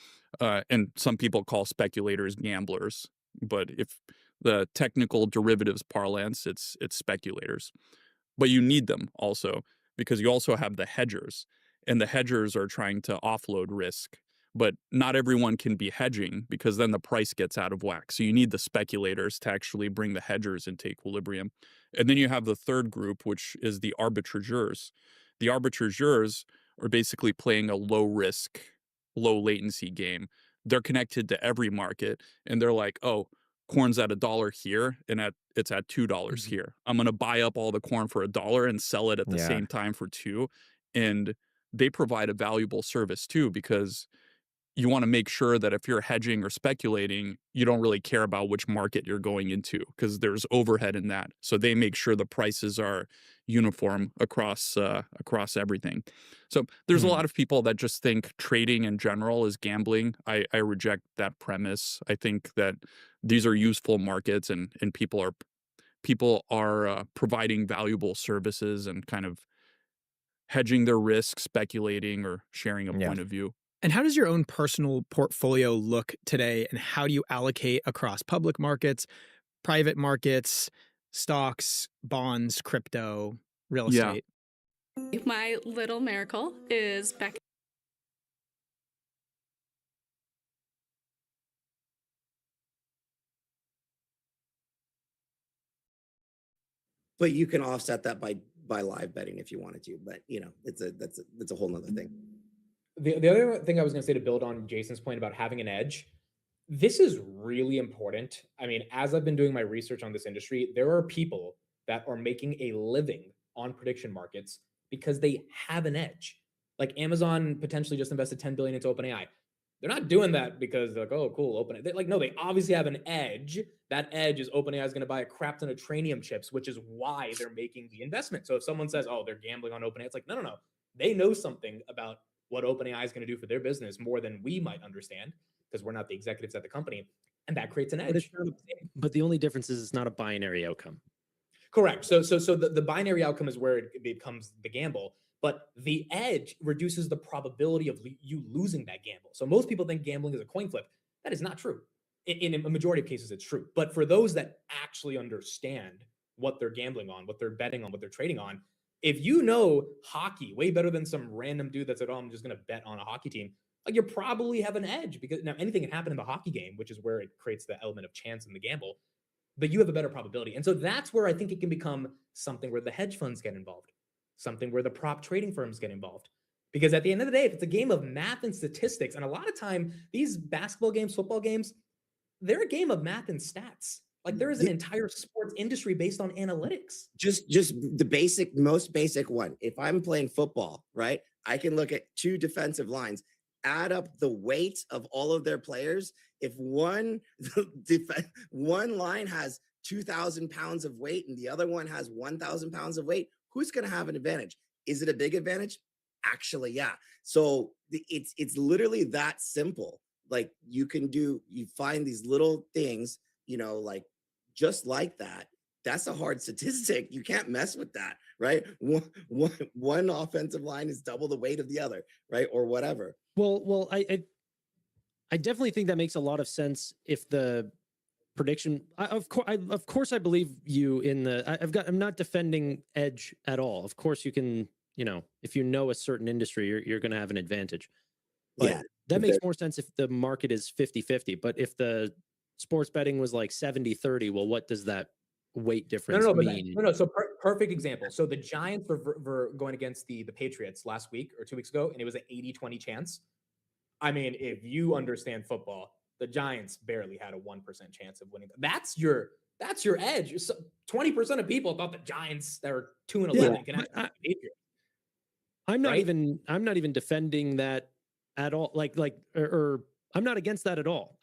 And some people call speculators gamblers, but if the technical derivatives parlance, it's speculators. But you need them also, because you also have the hedgers, and the hedgers are trying to offload risk. But not everyone can be hedging, because then the price gets out of whack. So you need the speculators to actually bring the hedgers into equilibrium. And then you have the third group, which is the arbitrageurs. The arbitrageurs are basically playing a low risk, low latency game. They're connected to every market, and they're like, oh, corn's at $1 here, and it's at $2 here. I'm going to buy up all the corn for $1 and sell it at the same time for $2. And they provide a valuable service too, because you want to make sure that if you're hedging or speculating, you don't really care about which market you're going into, because there's overhead in that. So they make sure the prices are uniform across everything. So there's a lot of people that just think trading in general is gambling. I reject that premise. I think that these are useful markets, and people are providing valuable services and kind of hedging their risk, speculating, or sharing a point of view. And how does your own personal portfolio look today, and how do you allocate across public markets, private markets, stocks, bonds, crypto, real estate? My little miracle is back. But you can offset that by live betting if you wanted to. But that's a whole nother thing. The other thing I was going to say to build on Jason's point about having an edge, this is really important. I mean, as I've been doing my research on this industry, there are people that are making a living on prediction markets because they have an edge. Like Amazon potentially just invested $10 billion into OpenAI. They're not doing that because they're like, oh, cool, OpenAI. No, they obviously have an edge. That edge is OpenAI is going to buy a crap ton of Trainium chips, which is why they're making the investment. So if someone says, oh, they're gambling on OpenAI, it's like, no. They know something about what OpenAI is going to do for their business more than we might understand, because we're not the executives at the company, and that creates an edge. But the only difference is it's not a binary outcome. Correct. So the binary outcome is where it becomes the gamble, but the edge reduces the probability of you losing that gamble. So most people think gambling is a coin flip. That is not true. In a majority of cases, it's true. But for those that actually understand what they're gambling on, what they're betting on, what they're trading on, if you know hockey way better than some random dude that said, oh, I'm just going to bet on a hockey team, like you probably have an edge, because now anything can happen in the hockey game, which is where it creates the element of chance in the gamble, but you have a better probability. And so that's where I think it can become something where the hedge funds get involved, something where the prop trading firms get involved. Because at the end of the day, if it's a game of math and statistics, and a lot of time these basketball games, football games, they're a game of math and stats. Like there is an entire sports industry based on analytics. Just the most basic one. If I'm playing football, right, I can look at 2 defensive lines, add up the weight of all of their players. If one one line has 2,000 pounds of weight and the other one has 1,000 pounds of weight, who's going to have an advantage? Is it a big advantage? Actually, yeah. So it's literally that simple. Like you find these little things, like just like that. That's a hard statistic. You can't mess with that, right? One offensive line is double the weight of the other, right? Or whatever. Well, I definitely think that makes a lot of sense if the prediction. Of course, I believe you in the. I'm not defending edge at all. Of course, you can. If you know a certain industry, you're going to have an advantage. But yeah, that makes more sense if the market is 50-50. But if the sports betting was like 70-30, well, what does that weight difference mean? No. So perfect example. So the Giants were going against the Patriots last week or 2 weeks ago, and it was an 80-20 chance. I mean, if you understand football, the Giants barely had a 1% chance of winning. That's your edge. 20% of people thought the Giants that were 2-11 can actually beat the Patriots. I'm not even defending that at all. Or I'm not against that at all.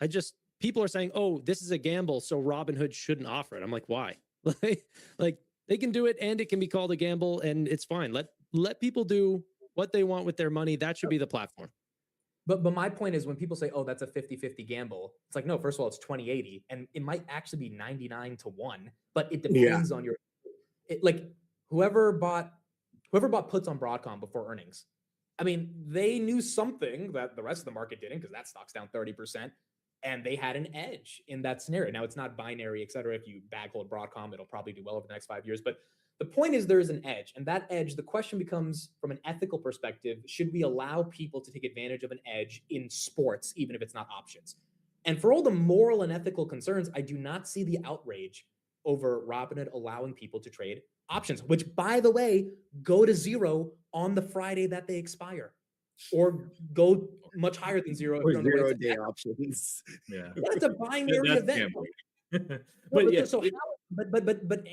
People are saying, "Oh, this is a gamble, so Robinhood shouldn't offer it." I'm like, why? Like they can do it, and it can be called a gamble, and it's fine. Let people do what they want with their money. That should be the platform. But my point is when people say, "Oh, that's a 50-50 gamble," it's like, no. First of all, it's 20-80, and it might actually be 99-1. But it depends on whoever bought puts on Broadcom before earnings. I mean, they knew something that the rest of the market didn't because that stock's down 30%, and they had an edge in that scenario. Now, it's not binary, et cetera. If you bag hold Broadcom, it'll probably do well over the next 5 years. But the point is there is an edge, and that edge, the question becomes from an ethical perspective, should we allow people to take advantage of an edge in sports, even if it's not options? And for all the moral and ethical concerns, I do not see the outrage over Robinhood allowing people to trade options, which, by the way, go to zero on the Friday that they expire, or go much higher than zero. Or 0-day options. Yeah, that's a binary event.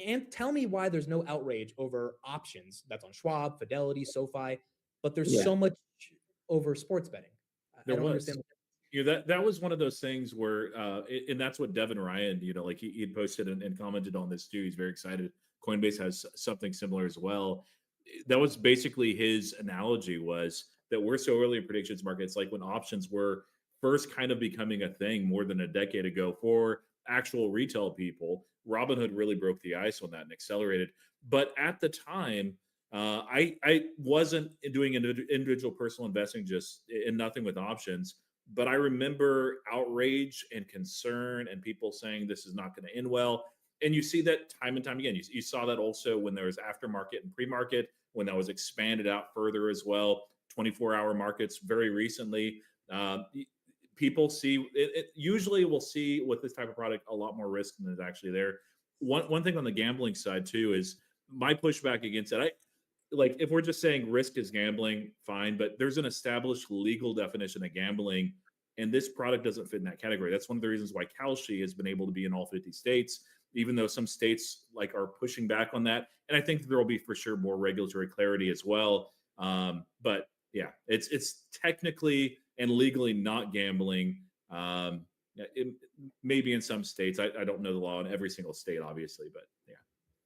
And tell me why there's no outrage over options. That's on Schwab, Fidelity, SoFi, but there's so much over sports betting. I don't understand. That was one of those things where, and that's what Devin Ryan, like he'd posted and commented on this too. He's very excited. Coinbase has something similar as well. That was basically his analogy, was that we're so early in predictions markets, like when options were first kind of becoming a thing more than a decade ago for actual retail people. Robinhood really broke the ice on that and accelerated. But at the time, I wasn't doing individual personal investing, just in nothing with options. But I remember outrage and concern and people saying this is not going to end well. And you see that time and time again. You saw that also when there was aftermarket and pre-market, when that was expanded out further as well. 24-hour markets very recently. People see it usually will see with this type of product a lot more risk than is actually there. One thing on the gambling side too is my pushback against it. Like if we're just saying risk is gambling, fine, but there's an established legal definition of gambling, and this product doesn't fit in that category. That's one of the reasons why Kalshi has been able to be in all 50 states, even though some states are pushing back on that. And I think there will be for sure more regulatory clarity as well. But yeah, it's technically and legally not gambling. Maybe in some states, I don't know the law in every single state, obviously, but yeah.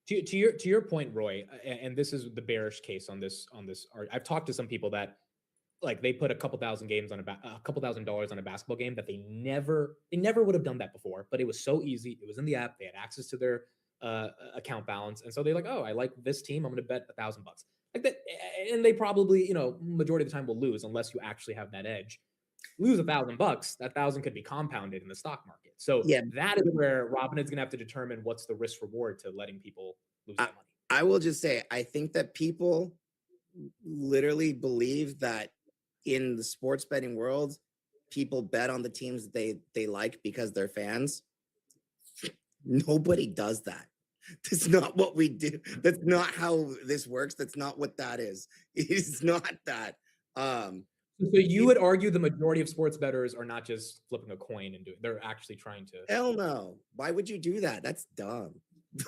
To your point, Roy, and this is the bearish case on this. I've talked to some people that they put a couple thousand $1,000 on a basketball game that they never would have done that before, but it was so easy. It was in the app. They had access to their account balance, and so they're like, oh, I like this team. I'm going to bet $1,000 like that, and they probably majority of the time will lose unless you actually have that edge. Lose $1,000, that 1,000 could be compounded in the stock market. So that is where Robinhood's going to have to determine what's the risk reward to letting people lose that money. I will just say, I think that people literally believe that in the sports betting world, people bet on the teams they like because they're fans. Nobody does that. That's not what we do. That's not how this works. That's not what that is. It's not that. So you would argue the majority of sports bettors are not just flipping a coin and they're actually trying to. Hell no. Why would you do that? That's dumb.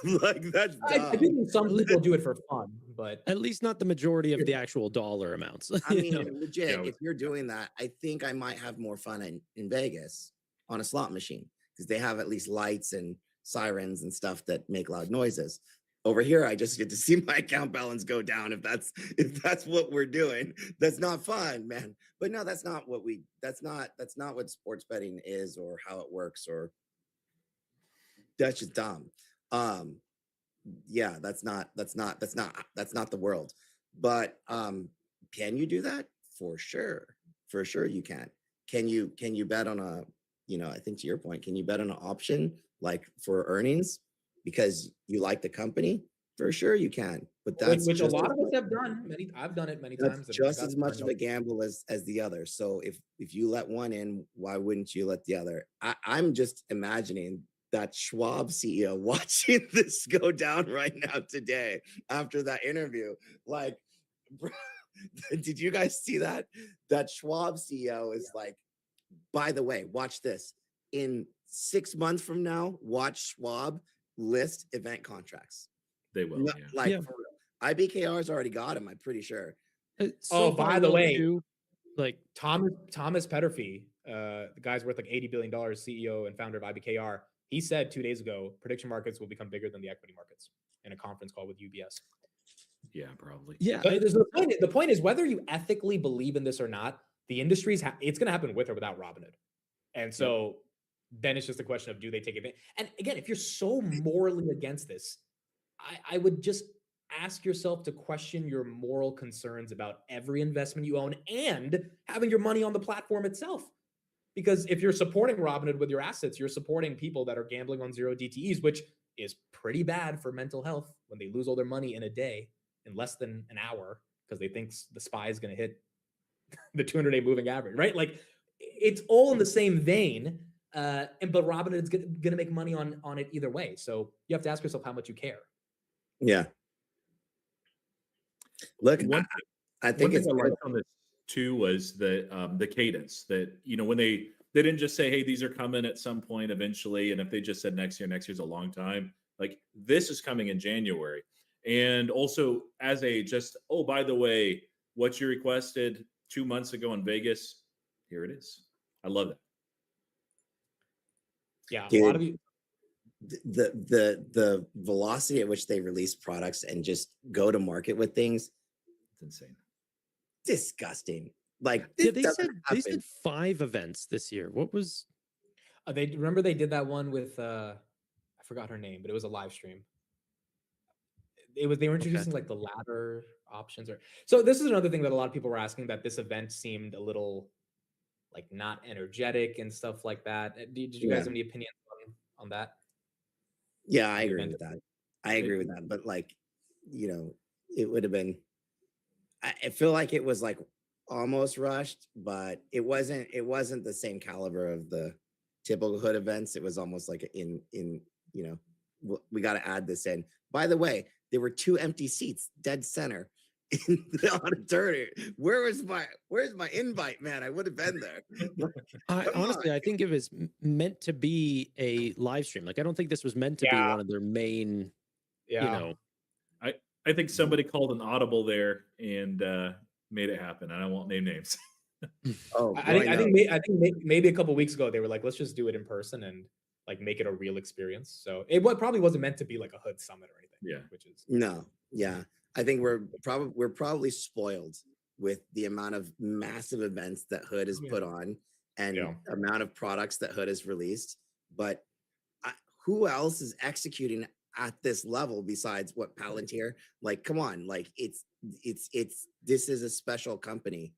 That's dumb. I think some people do it for fun, but At least not the majority of the actual dollar amounts. I you mean, know? legit, if you're doing that, I think I might have more fun in Vegas on a slot machine because they have at least lights and sirens and stuff that make loud noises. Over here, I just get to see my account balance go down. If that's what we're doing, that's not fun, man. But no, that's not what what sports betting is or how it works, or that's just dumb. Yeah, that's not the world. But can you do that? For sure you can. Can you bet on a, I think to your point, can you bet on an option like for earnings because you like the company? For sure you can. But that's which a just lot of us have done. I've done it many times. that's just as much of a gamble as the other. So if you let one in, why wouldn't you let the other? I'm just imagining that Schwab CEO watching this go down right now today after that interview. Like, bro, did you guys see that? That Schwab CEO is like, by the way, watch this. In 6 months from now, watch Schwab list event contracts. They will. No, like, for real. IBKR's already got him, I'm pretty sure. Oh, by the way, like Thomas Petterfee, the guy's worth like $80 billion, CEO and founder of IBKR. He said 2 days ago, prediction markets will become bigger than the equity markets in a conference call with UBS. Yeah, probably. Yeah. The point is whether you ethically believe in this or not, the industry's it's going to happen with or without Robinhood. And so then it's just a question of, do they take advantage? And again, if you're so morally against this, I would just ask yourself to question your moral concerns about every investment you own and having your money on the platform itself. Because if you're supporting Robinhood with your assets, you're supporting people that are gambling on zero DTEs, which is pretty bad for mental health when they lose all their money in a day in less than an hour because they think the SPY is going to hit the 200-day moving average, right? Like, it's all in the same vein. But Robinhood is going to make money on it either way. So you have to ask yourself how much you care. Yeah. Look, I think it's I liked on this too was the cadence that, when they didn't just say, hey, these are coming at some point eventually, and if they just said next year's a long time, like this is coming in January. And also as a just, oh, by the way, what you requested 2 months ago in Vegas, here it is. I love it. Yeah, Dude, a lot of you. The velocity at which they release products and just go to market with things, it's insane. Disgusting. Like, they said 5 events this year. What was they did that one with I forgot her name, but it was a live stream. They were introducing like the ladder options, so this is another thing that a lot of people were asking, that this event seemed a little like not energetic and stuff like that. Did you guys have any opinions on that? Yeah, I agree with that. I agree with that. But like, it would have been, I feel like it was like almost rushed, but it wasn't the same caliber of the typical hood events. It was almost like we got to add this in. By the way, there were 2 empty seats dead center in the auditorium. Where's my invite, man? I would have been there. Honestly, I think it was meant to be a live stream. Like, I don't think this was meant to be one of their main, I think somebody called an audible there and made it happen. And I won't name names. I think maybe a couple weeks ago they were like, let's just do it in person and like make it a real experience. So it probably wasn't meant to be like a hood summit or anything. Yeah, which is I think we're probably spoiled with the amount of massive events that Hood has put on and amount of products that Hood has released. But who else is executing at this level besides what Palantir? Like, come on, like this is a special company.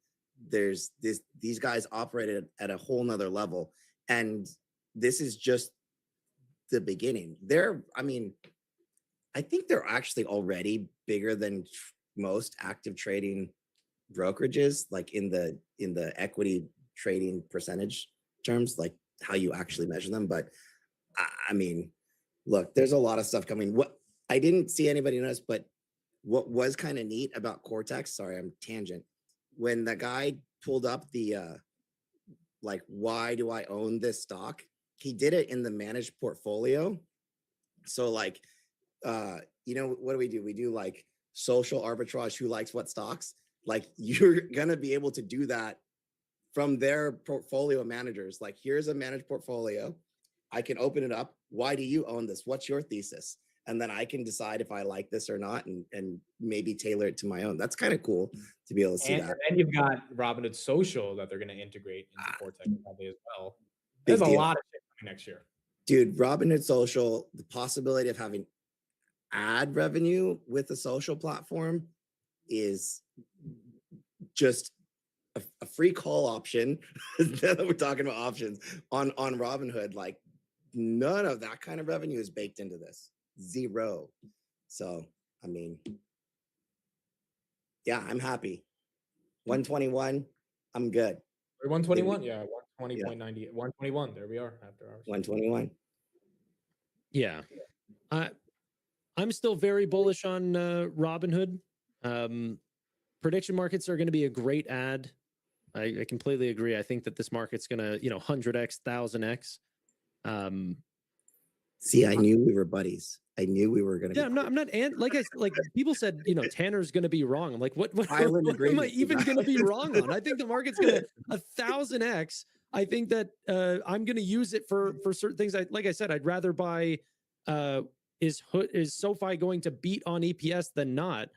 These guys operated at a whole nother level, and this is just the beginning. I think they're actually already bigger than most active trading brokerages, like in the equity trading percentage terms, like how you actually measure them. But I mean, look, there's a lot of stuff coming. What I didn't see anybody notice, but what was kind of neat about Cortex, sorry, I'm tangent. When the guy pulled up the like, why do I own this stock? He did it in the managed portfolio. So like, what do? We do like social arbitrage, who likes what stocks, like you're gonna be able to do that from their portfolio managers. Like, here's a managed portfolio. I can open it up. Why do you own this? What's your thesis? And then I can decide if I like this or not, and maybe tailor it to my own. That's kind of cool to be able to see And that. then you've got Robinhood Social that they're going to integrate into Cortex probably as well. Big There's a deal. lot of shit coming next year. Dude, Robinhood Social, the possibility of having ad revenue with a social platform is just a free call option. Now that we're talking about options on Robinhood, like none of that kind of revenue is baked into this. Zero. So, I mean, yeah, I'm happy. 121, I'm good. Or 121, yeah, 120.90, 121. There we are after hours. 121. Yeah. I'm still very bullish on Robinhood. Prediction markets are going to be a great ad. I completely agree. I think that this market's going to, 100x, 1000x. See, I knew we were buddies. I knew we were going to. Yeah, I'm not, and like people said, Tanner's going to be wrong. I'm like, what am I even going to be wrong on? I think the market's going to 1000x. I think that I'm going to use it for certain things. Like I said, I'd rather buy. Is SoFi going to beat on EPS than not?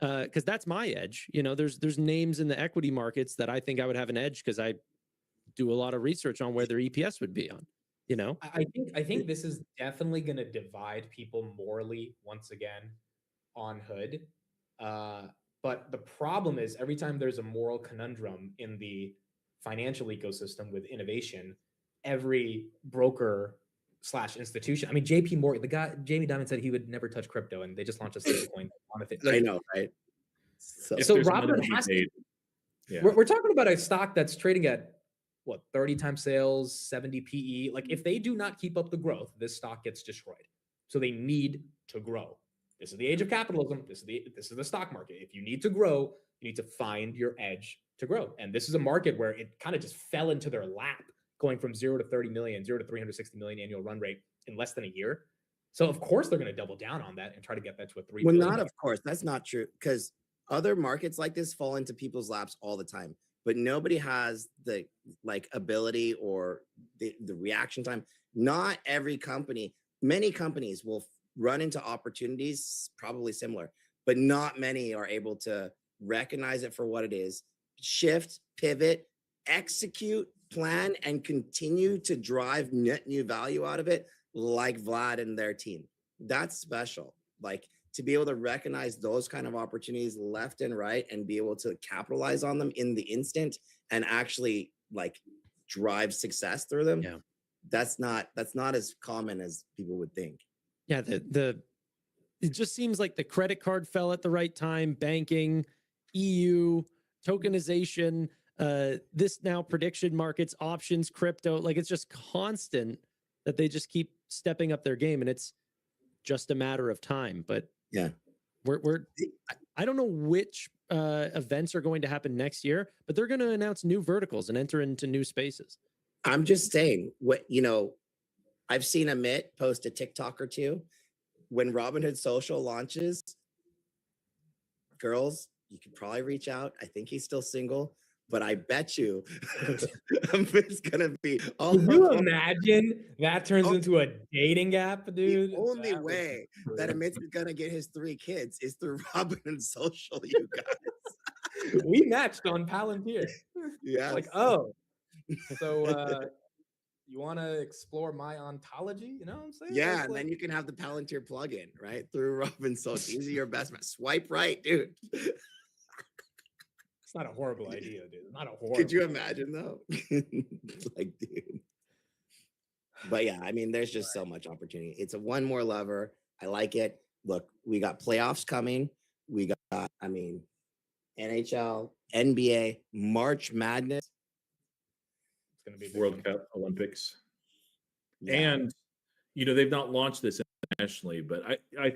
Because that's my edge. There's names in the equity markets that I think I would have an edge because I do a lot of research on where their EPS would be on. I think this is definitely going to divide people morally once again on Hood. But the problem is every time there's a moral conundrum in the financial ecosystem with innovation, every broker / institution. I mean, JP Morgan, the guy, Jamie Dimon said he would never touch crypto, and they just launched a stablecoin on it. I know, right? So Robinhood has to. Yeah. We're talking about a stock that's trading at what, 30 times sales, 70 PE. Like, if they do not keep up the growth, this stock gets destroyed. So they need to grow. This is the age of capitalism. This is the stock market. If you need to grow, you need to find your edge to grow. And this is a market where it kind of just fell into their lap, going from 0 to 30 million, 0 to 360 million annual run rate in less than a year. So of course they're going to double down on that and try to get that to a 3 billion. Well, not of course. That's not true, because other markets like this fall into people's laps all the time. But nobody has the ability or the reaction time. Not every company, many companies will run into opportunities probably similar, but not many are able to recognize it for what it is, shift, pivot, execute, plan, and continue to drive net new value out of it, like Vlad and their team. That's special. Like, to be able to recognize those kind of opportunities left and right and be able to capitalize on them in the instant and actually drive success through them. Yeah. That's not as common as people would think. Yeah. It just seems like the credit card fell at the right time. Banking, EU, tokenization, this now prediction markets, options, crypto, like it's just constant that they just keep stepping up their game, and it's just a matter of time. But yeah, I don't know which events are going to happen next year, but they're going to announce new verticals and enter into new spaces. I'm just saying, I've seen Amit post a TikTok or two. When Robinhood Social launches, girls, you could probably reach out. I think he's still single, but I bet you Amit's gonna be all. Can you imagine that turns into a dating app, dude? The only way that Amit's gonna get his 3 kids is through Robinhood Social, you guys. We matched on Palantir. Yeah. Like, oh, so you want to explore my ontology? You know what I'm saying? Yeah, and then you can have the Palantir plugin, right? Through Robin Social. These are your best match. Swipe right, dude. It's not a horrible idea, dude. Not a horrible. Could you imagine though? Dude. But yeah, I mean, there's just so much opportunity. It's a one more lever. I like it. Look, we got playoffs coming. We got, NHL, NBA, March Madness. It's going to be World Cup, Olympics. Yeah. And, they've not launched this internationally, but I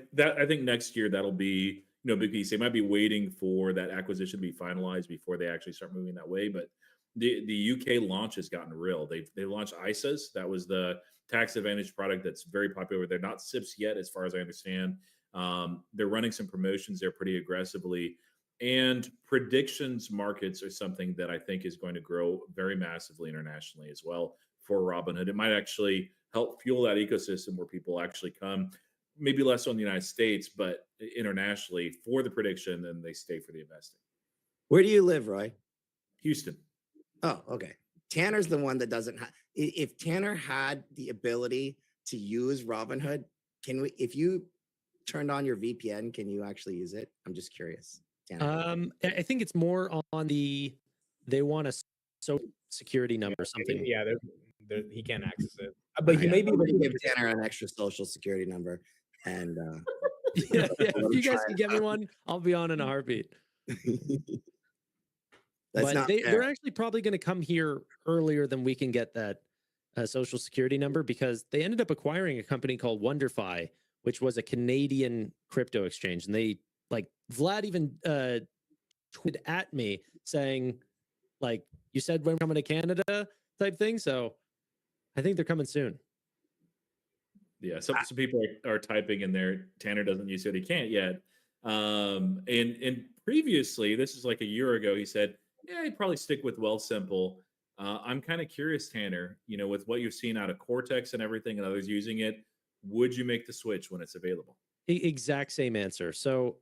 think next year that'll be, big piece. They might be waiting for that acquisition to be finalized before they actually start moving that way. But the UK launch has gotten real. They launched ISAs. That was the tax advantage product that's very popular. They're not SIPs yet, as far as I understand. They're running some promotions there pretty aggressively. And predictions markets are something that I think is going to grow very massively internationally as well for Robinhood. It might actually help fuel that ecosystem where people actually come, maybe less on the United States, but internationally for the prediction, and they stay for the investing. Where do you live, Roy? Houston. Oh, okay. Tanner's the one that doesn't have. If Tanner had the ability to use Robinhood, can we? If you turned on your VPN, can you actually use it? I'm just curious. Tanner. I think it's more on the they want a social security number, something. Yeah, he can't access it, but he may be able to give Tanner an extra social security number, and yeah, if you guys can get me one, I'll be on in a heartbeat. But they're actually probably going to come here earlier than we can get that social security number, because they ended up acquiring a company called WonderFi, which was a Canadian crypto exchange. And they, like, Vlad even tweeted at me saying, like, you said when coming to Canada type thing. So I think they're coming soon. Yeah, some people are typing in there. Tanner doesn't use it; he can't yet. And previously, this is like a year ago, he said, "Yeah, he'd probably stick with Wealthsimple." I'm kind of curious, Tanner. You know, with what you've seen out of Cortex and everything, and others using it, would you make the switch when it's available? Exact same answer. So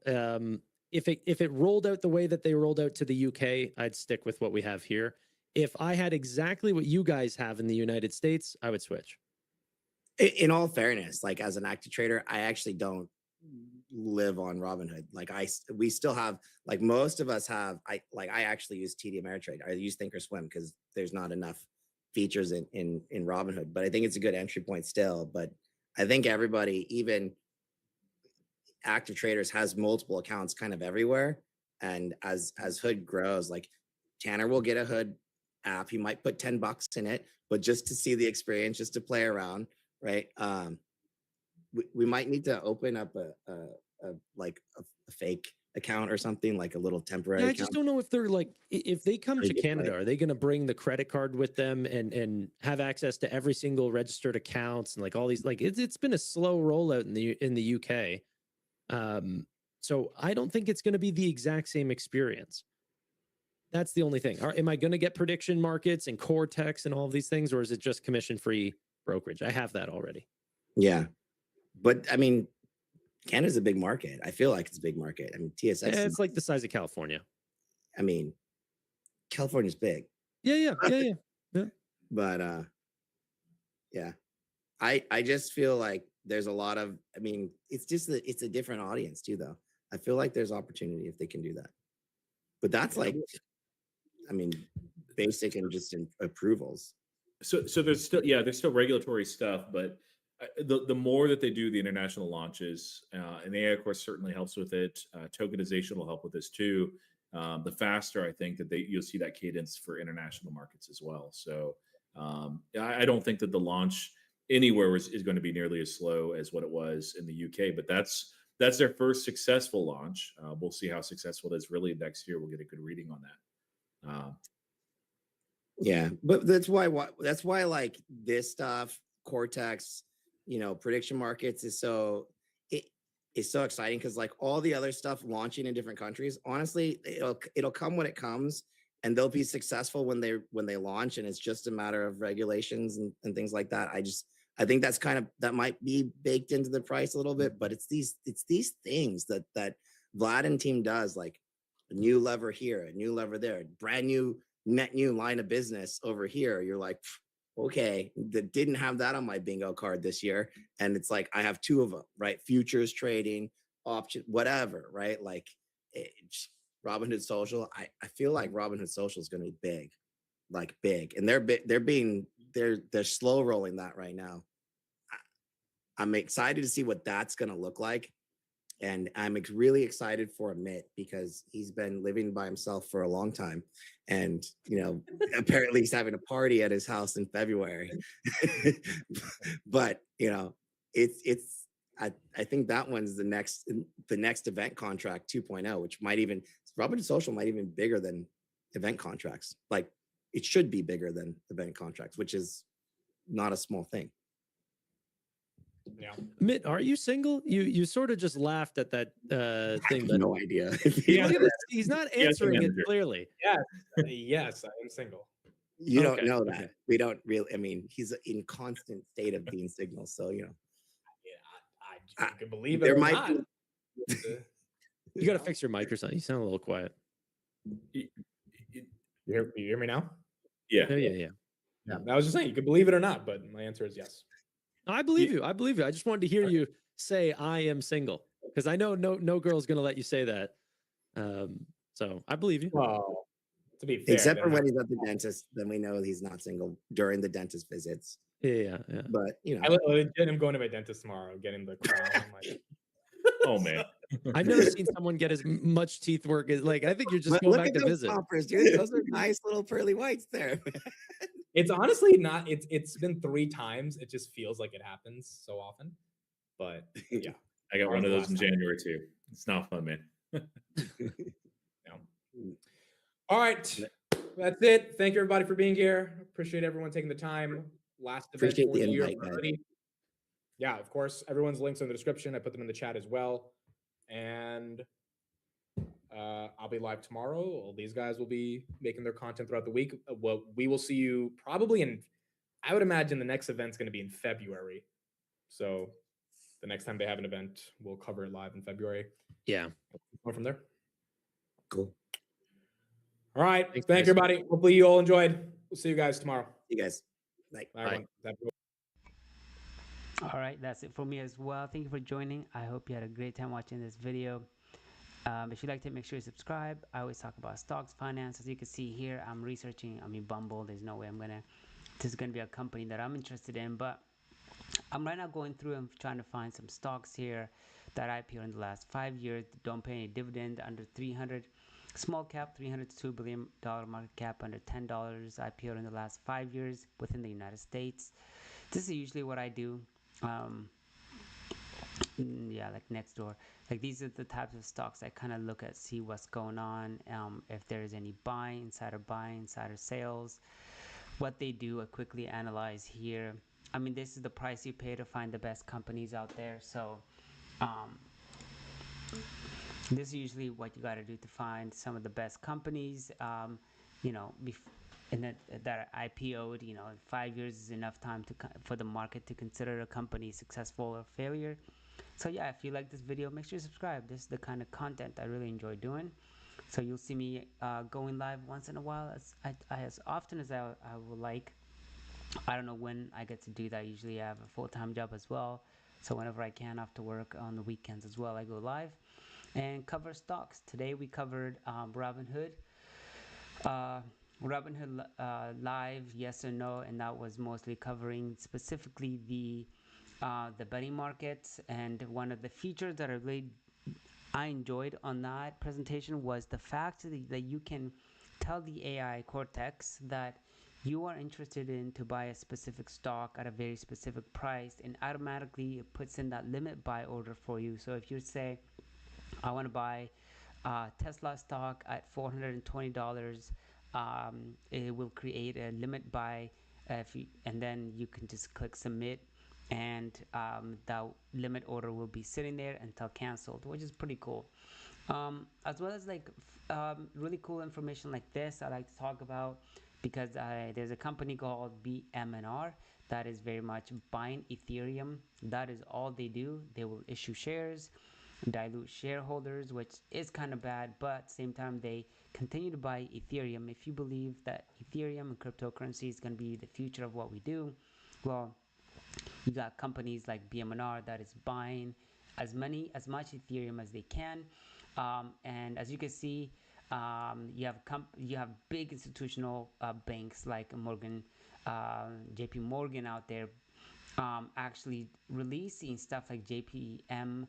if it rolled out the way that they rolled out to the UK, I'd stick with what we have here. If I had exactly what you guys have in the United States, I would switch. In all fairness, like as an active trader, I actually don't live on Robinhood. Like we still have, like most of us have, I actually use TD Ameritrade. I use Thinkorswim because there's not enough features in Robinhood, but I think it's a good entry point still. But I think everybody, even active traders, has multiple accounts kind of everywhere. And as Hood grows, like Tanner will get a Hood app. He might put $10 in it, but just to see the experience, just to play around. Right. We might need to open up a fake account or something, like a little temporary I account. just don't know if they're like, if they come to Canada, are they going to bring the credit card with them and have access to every single registered accounts and like all these, like it's been a slow rollout in the UK. So I don't think it's going to be the exact same experience. That's the only thing. Am I going to get prediction markets and Cortex and all of these things, or is it just commission-free brokerage? I have that already. Yeah. But I mean, Canada's a big market. I feel like it's a big market. I mean, TSX. Yeah, it's like the size of California. I mean, California's big. Yeah. But yeah, I just feel like there's a lot of, I mean, it's a different audience too, though. I feel like there's opportunity if they can do that. But that's like, I mean, basic and just approvals. So there's still regulatory stuff, but the more that they do the international launches, and AI, of course, certainly helps with it. Tokenization will help with this too. The faster I think that you'll see that cadence for international markets as well. So I don't think that the launch anywhere is going to be nearly as slow as what it was in the UK. But that's their first successful launch. We'll see how successful it is. Really, next year we'll get a good reading on that. Yeah, but that's why like this stuff, Cortex, prediction markets is so exciting, because like all the other stuff launching in different countries, honestly, it'll come when it comes, and they'll be successful when they launch, and it's just a matter of regulations and things like that. I think that's that might be baked into the price a little bit, but it's these things that Vlad and team does, like a new lever here, a new lever there, brand new net new line of business over here. You're like, okay, that didn't have that on my bingo card this year, and it's like I have two of them, right? Futures trading, option, whatever, right? Like Robinhood Social. I feel like Robinhood Social is going to be big, and they're slow rolling that right now. I'm excited to see what that's going to look like. And I'm really excited for Amit, because he's been living by himself for a long time. And, apparently he's having a party at his house in February. But, I think that one's the next event contract 2.0, which Robinhood Social might even be bigger than event contracts. Like it should be bigger than event contracts, which is not a small thing. Yeah. Mitt, are you single? You sort of just laughed at that thing. I have no idea. Look at this. He's not answering it clearly. Yes, yes, I am single. You don't Okay, know that. okay. We don't really. I mean, he's in constant state of being single, so you know. You can believe it There or might not. You got to fix your mic or something. You sound a little quiet. You hear me now? Yeah. Yeah. I was just saying, you can believe it or not, but my answer is yes. I believe you. I believe you. I just wanted to hear you say I am single because I know no girl's gonna let you say that. So I believe you. Well, to be fair, Except for when he's at the dentist, then we know he's not single during the dentist visits. Yeah. But you know, I legit am going to my dentist tomorrow, getting the crown. Like, oh man, I've never seen someone get as much teeth work as like. I think you're just but going look back at to those visit. toppers, dude. Those are nice little pearly whites there. it's honestly not. It's been 3 times. It just feels like it happens so often. But yeah, I got one of those in January too. It's not fun, man. All right, that's it. Thank you everybody for being here. Appreciate everyone taking the time. Last event Appreciate for the the year invite, guys. already. Yeah, of course. Everyone's links in the description. I put them in the chat as well. And I'll be live tomorrow. All these guys will be making their content throughout the week. Well, we will see you probably in, I would imagine the next event's going to be in February. So the next time they have an event, we'll cover it live in February. Yeah. Go from there. Cool. All right. Thank you, everybody. Hopefully you all enjoyed. We'll see you guys tomorrow. You guys. Bye. Bye. Everyone. All right, that's it for me as well. Thank you for joining. I hope you had a great time watching this video. If you liked it, make sure you subscribe. I always talk about stocks, finance. As you can see here, I'm researching. I mean, Bumble. There's no way this is gonna be a company that I'm interested in. But I'm right now going through and trying to find some stocks here that IPO in the last 5 years. Don't pay any dividend under 300. Small cap, $300 to $2 billion market cap under $10. IPO in the last 5 years within the United States. This is usually what I do. Yeah, like next door. Like these are the types of stocks I kind of look at, see what's going on, if there's any buying, insider sales, what they do. I quickly analyze here. I mean, this is the price you pay to find the best companies out there. So this is usually what you got to do to find some of the best companies. You know, that are IPO'd. You know, 5 years is enough time for the market to consider a company successful or failure. So yeah, if you like this video, make sure you subscribe. This is the kind of content I really enjoy doing. So you'll see me going live once in a while, as often as I would like. I don't know when I get to do that. Usually I have a full-time job as well. So whenever I can after work on the weekends as well, I go live and cover stocks. Today we covered Robinhood. Robinhood live, yes or no, and that was mostly covering specifically the betting markets. And one of the features that I enjoyed on that presentation was the fact that you can tell the AI Cortex that you are interested in to buy a specific stock at a very specific price, and automatically it puts in that limit buy order for you. So if you say, I want to buy Tesla stock at $420, it will create a limit buy, and then you can just click submit, and the limit order will be sitting there until canceled, which is pretty cool. As well as like really cool information like this I like to talk about, because there's a company called BMNR that is very much buying Ethereum. That is all they do. They will issue shares, dilute shareholders, which is kind of bad, but at the same time they continue to buy Ethereum. If you believe that Ethereum and cryptocurrency is going to be the future of what we do, well, you got companies like BMNR that is buying as much Ethereum as they can, and as you can see, you have big institutional banks like JP Morgan out there, actually releasing stuff like JPMD,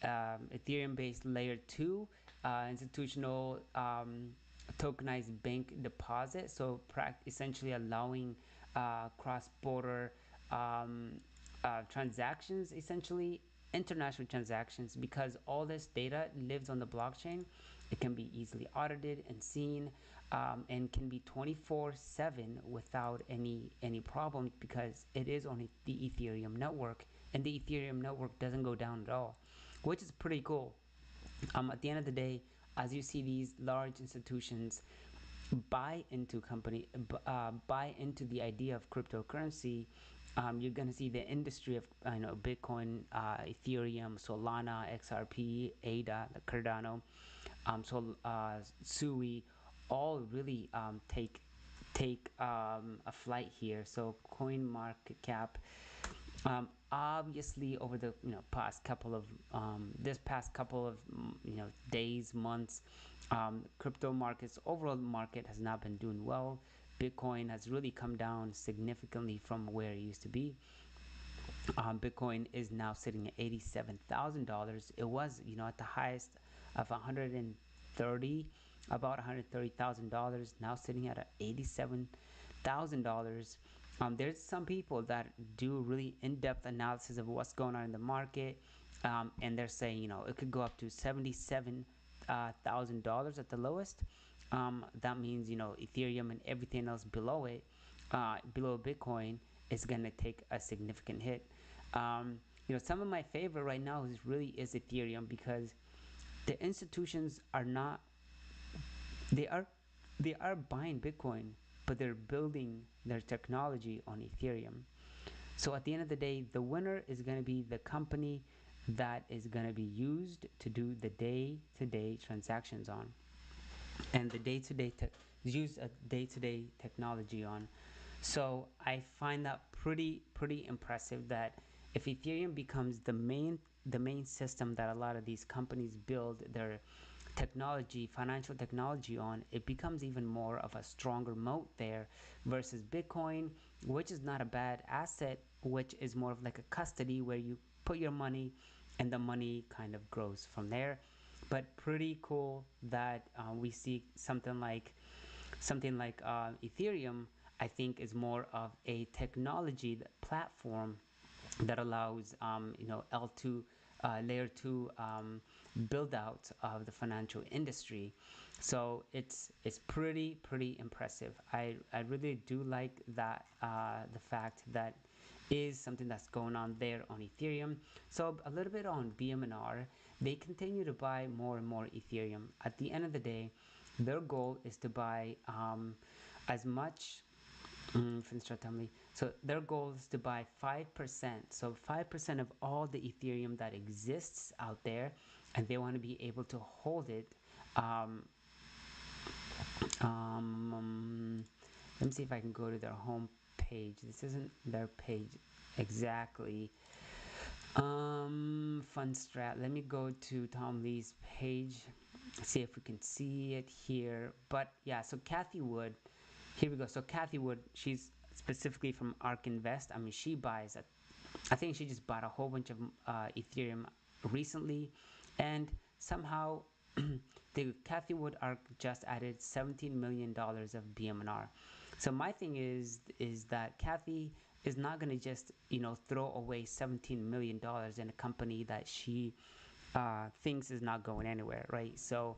Ethereum-based layer 2 institutional tokenized bank deposit. So essentially allowing cross-border transactions, essentially international transactions, because all this data lives on the blockchain. It can be easily audited and seen, and can be 24/7 without any problems, because it is on the Ethereum network, and the Ethereum network doesn't go down at all, which is pretty cool. At the end of the day, as you see these large institutions buy into the idea of cryptocurrency, you're going to see the industry of Bitcoin, Ethereum, Solana, XRP, ADA, the Cardano, Sui, all really take a flight here. So coin market cap, obviously over the past couple of days, months, crypto markets, overall market has not been doing well. Bitcoin has really come down significantly from where it used to be. Bitcoin is now sitting at $87,000. It was, at the highest of about $130,000. Now sitting at $87,000. There's some people that do really in-depth analysis of what's going on in the market, and they're saying, it could go up to $77,000 at the lowest. That means, Ethereum and everything else below it, below Bitcoin, is going to take a significant hit. Some of my favorite right now is Ethereum, because the institutions are not, they are buying Bitcoin, but they're building their technology on Ethereum. So at the end of the day, the winner is going to be the company that is going to be used to do the day-to-day transactions on, and the use a day-to-day technology on. So I find that pretty impressive, that if Ethereum becomes the main system that a lot of these companies build their financial technology on, it becomes even more of a stronger moat there, versus Bitcoin, which is not a bad asset, which is more of like a custody where you put your money and the money kind of grows from there. But pretty cool that we see something like Ethereum, I think, is more of a technology platform that allows L2 layer 2 build out of the financial industry. So it's pretty impressive. I really do like that, the fact that is something that's going on there on Ethereum. So a little bit on BM&R, they continue to buy more and more Ethereum. At the end of the day, their goal is to buy as much. So their goal is to buy 5%. So 5% of all the Ethereum that exists out there, and they want to be able to hold it. Let me see if I can go to their home page. This isn't their page exactly. Fundstrat. Let me go to Tom Lee's page, see if we can see it here. But yeah, so Kathy Wood. Here we go. So Kathy Wood, she's specifically from ARK Invest. I mean, she buys I think she just bought a whole bunch of Ethereum recently, and somehow the Kathy Wood ARK just added $17 million of BM&R. So my thing is that Kathy is not going to just throw away $17 million in a company that she thinks is not going anywhere, right? So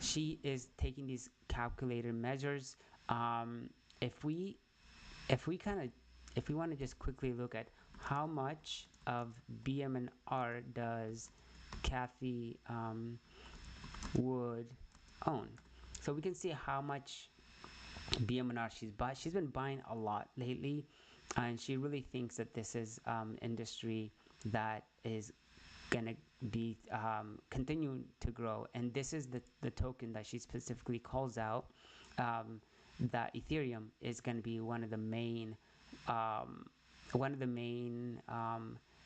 she is taking these calculated measures. If we want to just quickly look at how much of BM&R does Kathy Wood own, so we can see how much BM&R she's bought. She's been buying a lot lately, and she really thinks that this is industry that is gonna be continuing to grow. And this is the token that she specifically calls out, that Ethereum is going to be one of the main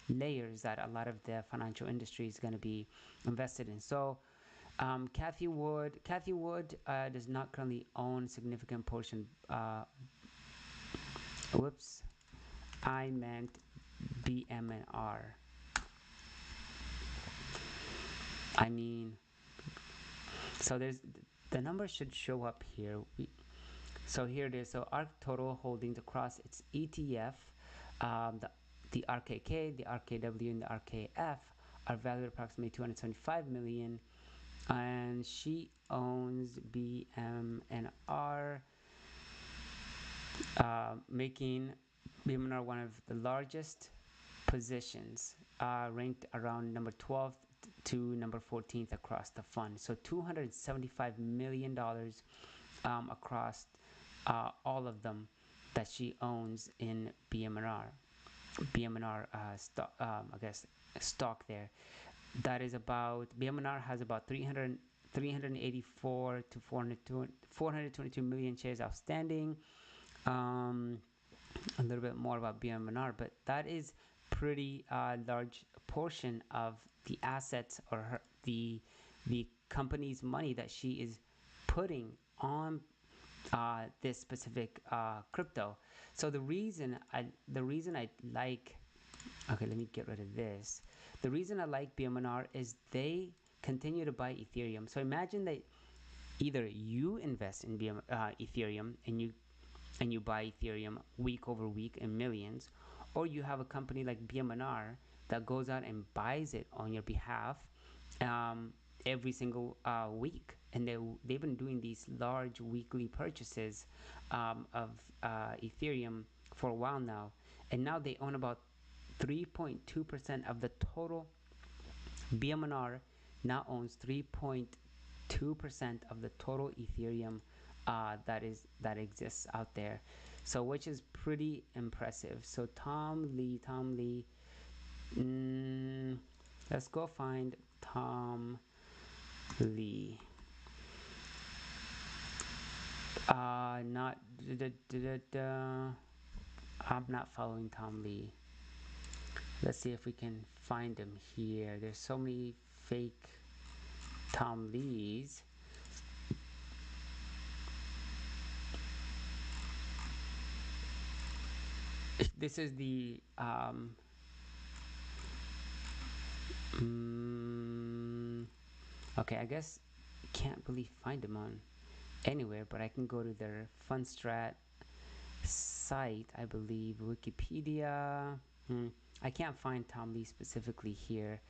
layers that a lot of the financial industry is going to be invested in. So Kathy Wood does not currently own significant portion. Whoops, I meant BM&R. I mean, so the numbers should show up here. So here it is. So ARK total holdings across its ETF, the RKK, the RKW, and the RKF are valued at approximately $275 million. and she owns BMNR, making BMNR one of the largest positions, ranked around number 12th to number 14th across the fund. So $275 million across all of them that she owns in BMNR. Stock, I guess, stock there. That is about, BMNR has about 384 to 422 million shares outstanding. A little bit more about BMNR, but that is pretty large portion of the assets or the company's money that she is putting on this specific crypto. So the reason I like, okay, let me get rid of this. The reason I like BMNR is they continue to buy Ethereum. So imagine that either you invest in Ethereum and you buy Ethereum week over week in millions, or you have a company like BMNR that goes out and buys it on your behalf every single week. And they've been doing these large weekly purchases of Ethereum for a while now. And now they own about 3.2% of the total. BMNR now owns 3.2% of the total Ethereum that exists out there. So which is pretty impressive. So Tom Lee, let's go find Tom Lee. I'm not following Tom Lee. Let's see if we can find him here. There's so many fake Tom Lees. This is the okay, I guess can't really find him on anywhere, but I can go to their Fundstrat site, I believe, Wikipedia. I can't find Tom Lee specifically here,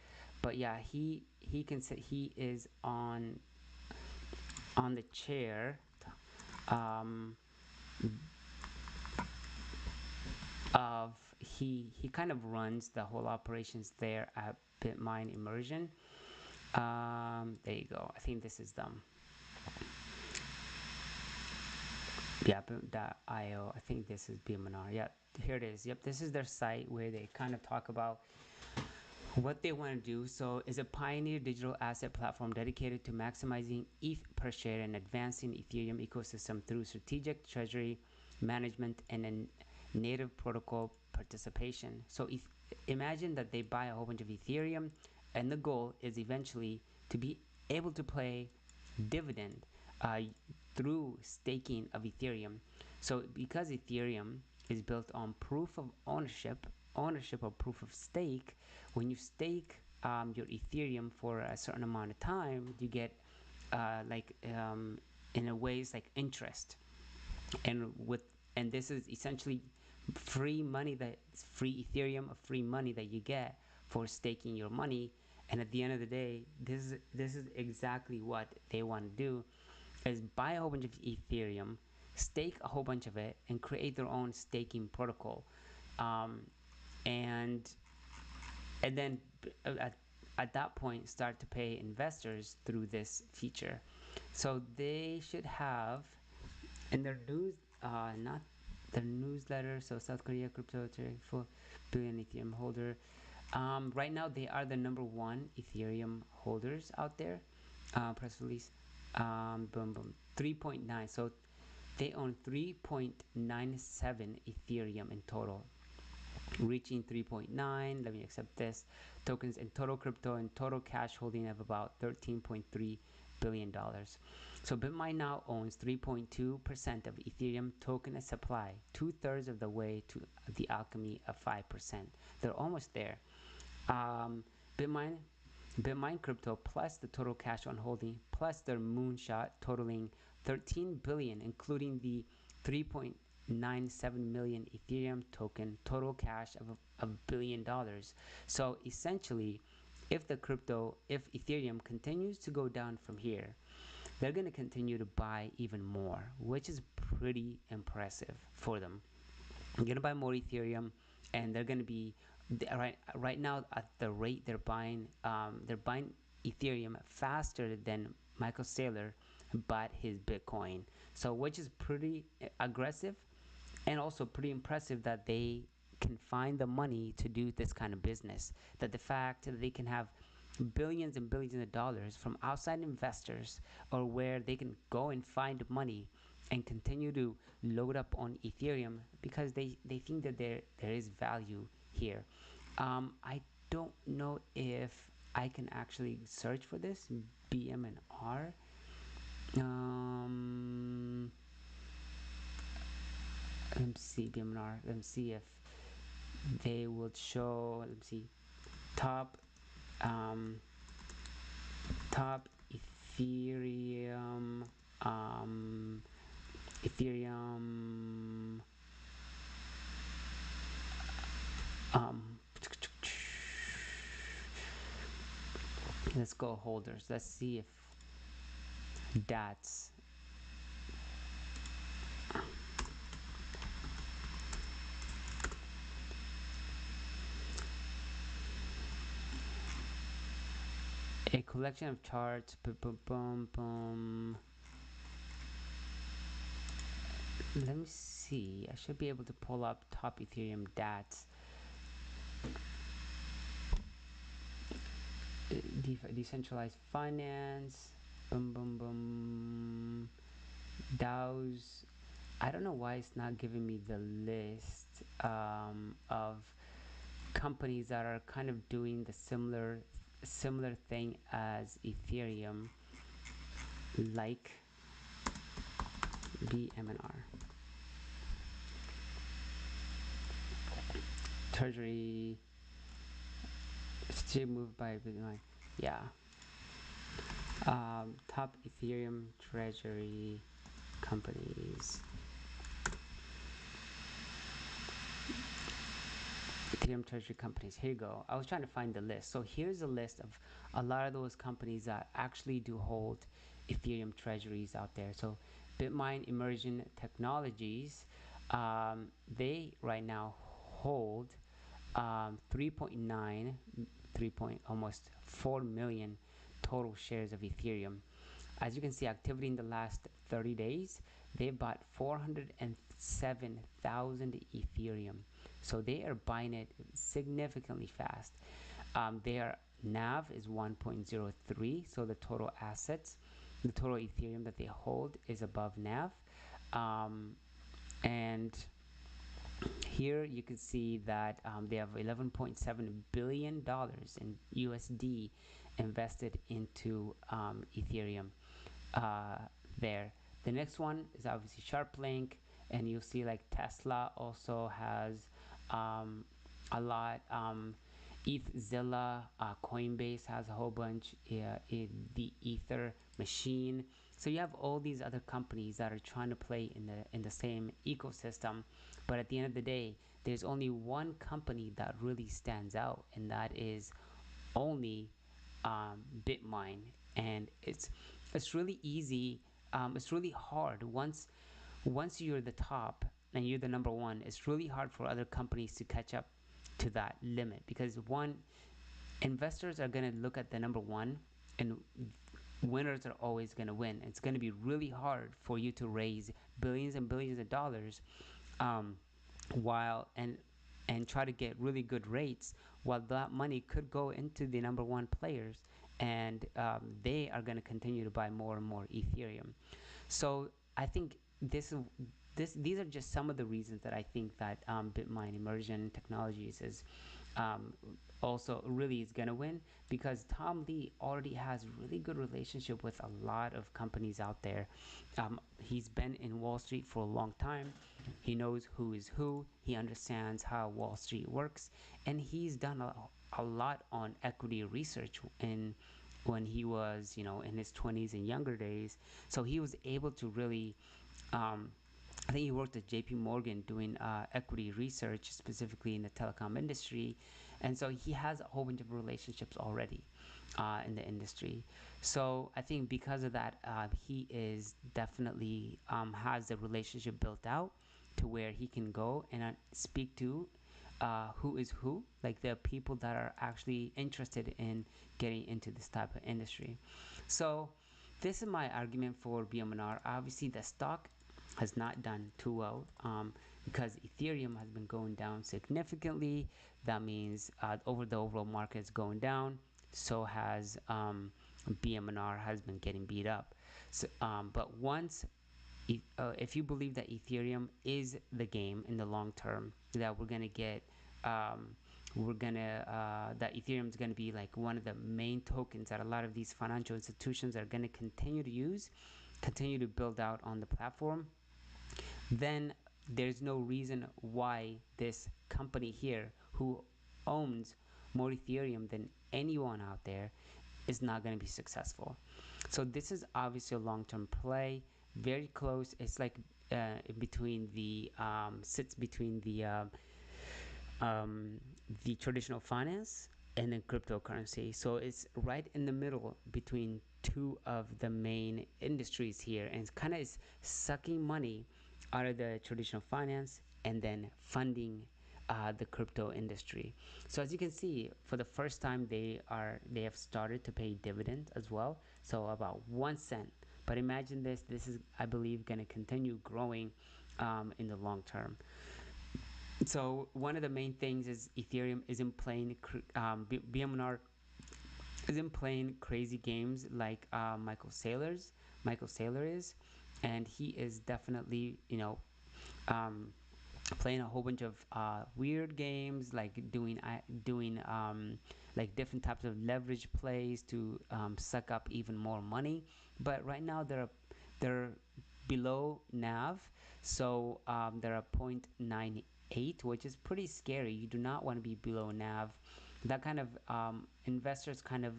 but yeah, he is on the chair of he kind of runs the whole operations there at BitMine Immersion. There you go. I think this is them. Yeah, .io. I think this is BMNR. Yeah, here it is. Yep, this is their site where they kind of talk about what they want to do. So is a pioneer digital asset platform dedicated to maximizing ETH per share and advancing Ethereum ecosystem through strategic treasury management and a native protocol participation. So if imagine that they buy a whole bunch of Ethereum, and the goal is eventually to be able to pay dividend through staking of Ethereum. So because Ethereum is built on proof of ownership or proof of stake, when you stake your Ethereum for a certain amount of time, you get in a ways like interest, and this is essentially free money, that's free Ethereum, free money that you get for staking your money. And at the end of the day, this is exactly what they want to do, is buy a whole bunch of Ethereum, stake a whole bunch of it, and create their own staking protocol, and then at that point start to pay investors through this feature. So they should have in their news, not their newsletter. So South Korea crypto 4 billion Ethereum holder. Right now they are the #1 Ethereum holders out there. Press release. Boom. 3.9. So they own 3.97 Ethereum in total, reaching 3.9. Let me accept this. Tokens in total crypto and total cash holding of about $13.3 billion. So BitMine now owns 3.2% of Ethereum token supply, 2/3 of the way to the alchemy of 5%. They're almost there. BitMine crypto plus the total cash on holding plus their moonshot totaling 13 billion, including the 3.97 million Ethereum token total cash of $1 billion. So essentially if Ethereum continues to go down from here, they're going to continue to buy even more, which is pretty impressive for them. They're going to buy more Ethereum, and they're going to be right now at the rate they're buying Ethereum faster than Michael Saylor bought his Bitcoin. So which is pretty aggressive and also pretty impressive that they can find the money to do this kind of business. That the fact that they can have billions and billions of dollars from outside investors, or where they can go and find money and continue to load up on Ethereum because they think that there is value here. I don't know if I can actually search for this BM&R. Let me see BM&R. Let me see if they would show. Let me see top Ethereum let's go holders. Let's see if that's a collection of charts. Let me see. I should be able to pull up top Ethereum DATs. Decentralized finance. DAOs. I don't know why it's not giving me the list of companies that are kind of doing the similar thing as Ethereum, like BM&R. Treasury still moved by Bitcoin. Yeah. Top Ethereum treasury companies. Ethereum treasury companies. Here you go. I was trying to find the list. So here's a list of a lot of those companies that actually do hold Ethereum treasuries out there. So Bitmine Immersion Technologies, they right now hold almost 4 million total shares of Ethereum. As you can see, activity in the last 30 days, they bought 407,000 Ethereum. So they are buying it significantly fast. Their NAV is 1.03, so the total assets, the total Ethereum that they hold is above NAV. And here you can see that they have $11.7 billion in USD invested into Ethereum there. The next one is obviously SharpLink, and you'll see like Tesla also has a lot. ETHZilla, Coinbase has a whole bunch. The Ether machine. So you have all these other companies that are trying to play in the same ecosystem, but at the end of the day, there's only one company that really stands out, and that is only Bitmine. And it's really easy. It's really hard once you're the top and you're the number one. It's really hard for other companies to catch up to that limit, because one, investors are going to look at the number one, and winners are always going to win. It's going to be really hard for you to raise billions and billions of dollars while and try to get really good rates, while that money could go into the number one players, and they are going to continue to buy more and more Ethereum. So I think these are just some of the reasons that I think that Bitmine Immersion Technologies is also really is going to win, because Tom Lee already has really good relationship with a lot of companies out there. He's been in Wall Street for a long time. He knows who is who. He understands how Wall Street works, and he's done a lot on equity research when he was, in his 20s and younger days. So he was able to really I think he worked at JP Morgan doing equity research, specifically in the telecom industry, And so he has a whole bunch of relationships already in the industry. So I think because of that, he is definitely has the relationship built out to where he can go and speak to who is who, like the people that are actually interested in getting into this type of industry. So this is my argument for BMNR. Obviously, the stock has not done too well because Ethereum has been going down significantly. That means the overall market is going down. So has BMNR has been getting beat up. So, but once if you believe that Ethereum is the game in the long term, that we're gonna get that Ethereum is gonna be like one of the main tokens that a lot of these financial institutions are gonna continue to use, continue to build out on the platform, then there's no reason why this company here, who owns more Ethereum than anyone out there, is not going to be successful. So this is obviously a long-term play, very close. It's like between the sits between the traditional finance and then cryptocurrency. So it's right in the middle between two of the main industries here, and it's kind of is sucking money out of the traditional finance and then funding the crypto industry. So as you can see, for the first time they have started to pay dividends as well, so about 1 cent. But imagine this is, I believe, going to continue growing in the long term. So one of the main things is Ethereum isn't playing BMNR isn't playing crazy games like Michael Saylor is, and he is definitely, you know, playing a whole bunch of weird games, like doing like different types of leverage plays to suck up even more money. But right now they're below NAV, so they're at 0.98, which is pretty scary. You do not want to be below NAV. That kind of investors kind of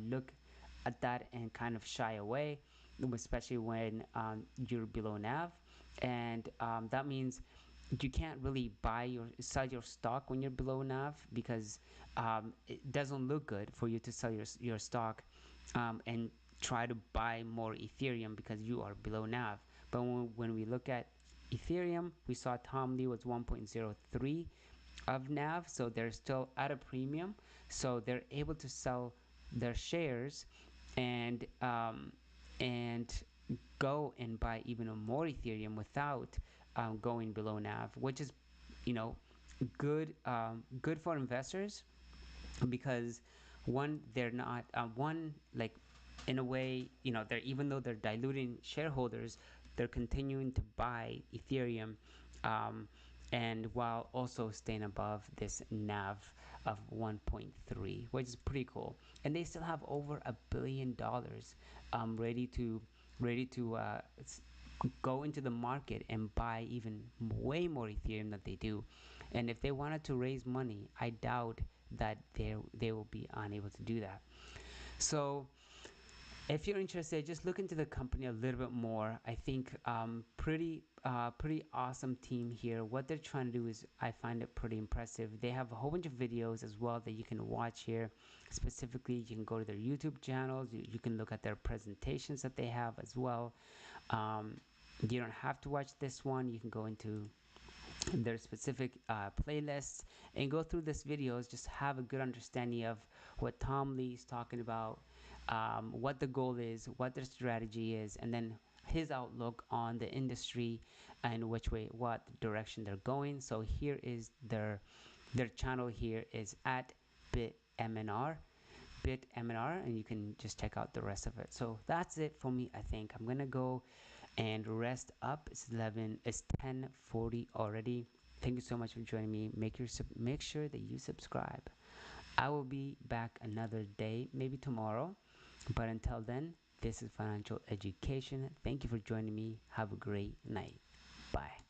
look at that and kind of shy away, especially when you're below NAV, and that means you can't really sell your stock when you're below NAV, because it doesn't look good for you to sell your stock and try to buy more Ethereum because you are below NAV. But when we look at Ethereum, we saw Tom Lee was 1.03 of NAV, so they're still at a premium, so they're able to sell their shares and go and buy even more Ethereum without going below NAV, which is, you know, good for investors, because one, they're not like, in a way, you know, they're, even though they're diluting shareholders, they're continuing to buy Ethereum, and while also staying above this NAV of 1.3, which is pretty cool. And they still have over $1 billion ready to go into the market and buy even way more Ethereum than they do. And if they wanted to raise money, I doubt that they will be unable to do that. So if you're interested, just look into the company a little bit more. I think pretty awesome team here. What they're trying to do is, I find it pretty impressive. They have a whole bunch of videos as well that you can watch here. Specifically, you can go to their YouTube channels. You can look at their presentations that they have as well. You don't have to watch this one. You can go into their specific playlists and go through these videos. Just have a good understanding of what Tom Lee is talking about, what the goal is, what their strategy is, and then his outlook on the industry and what direction they're going. So here is their channel. Here is at BitMNR, and you can just check out the rest of it. So that's it for me. I think I'm gonna go and rest up. It's 10:40 already. Thank you so much for joining me. Make sure that you subscribe. I will be back another day, maybe tomorrow, but until then, this is Financial Education. Thank you for joining me. Have a great night. Bye.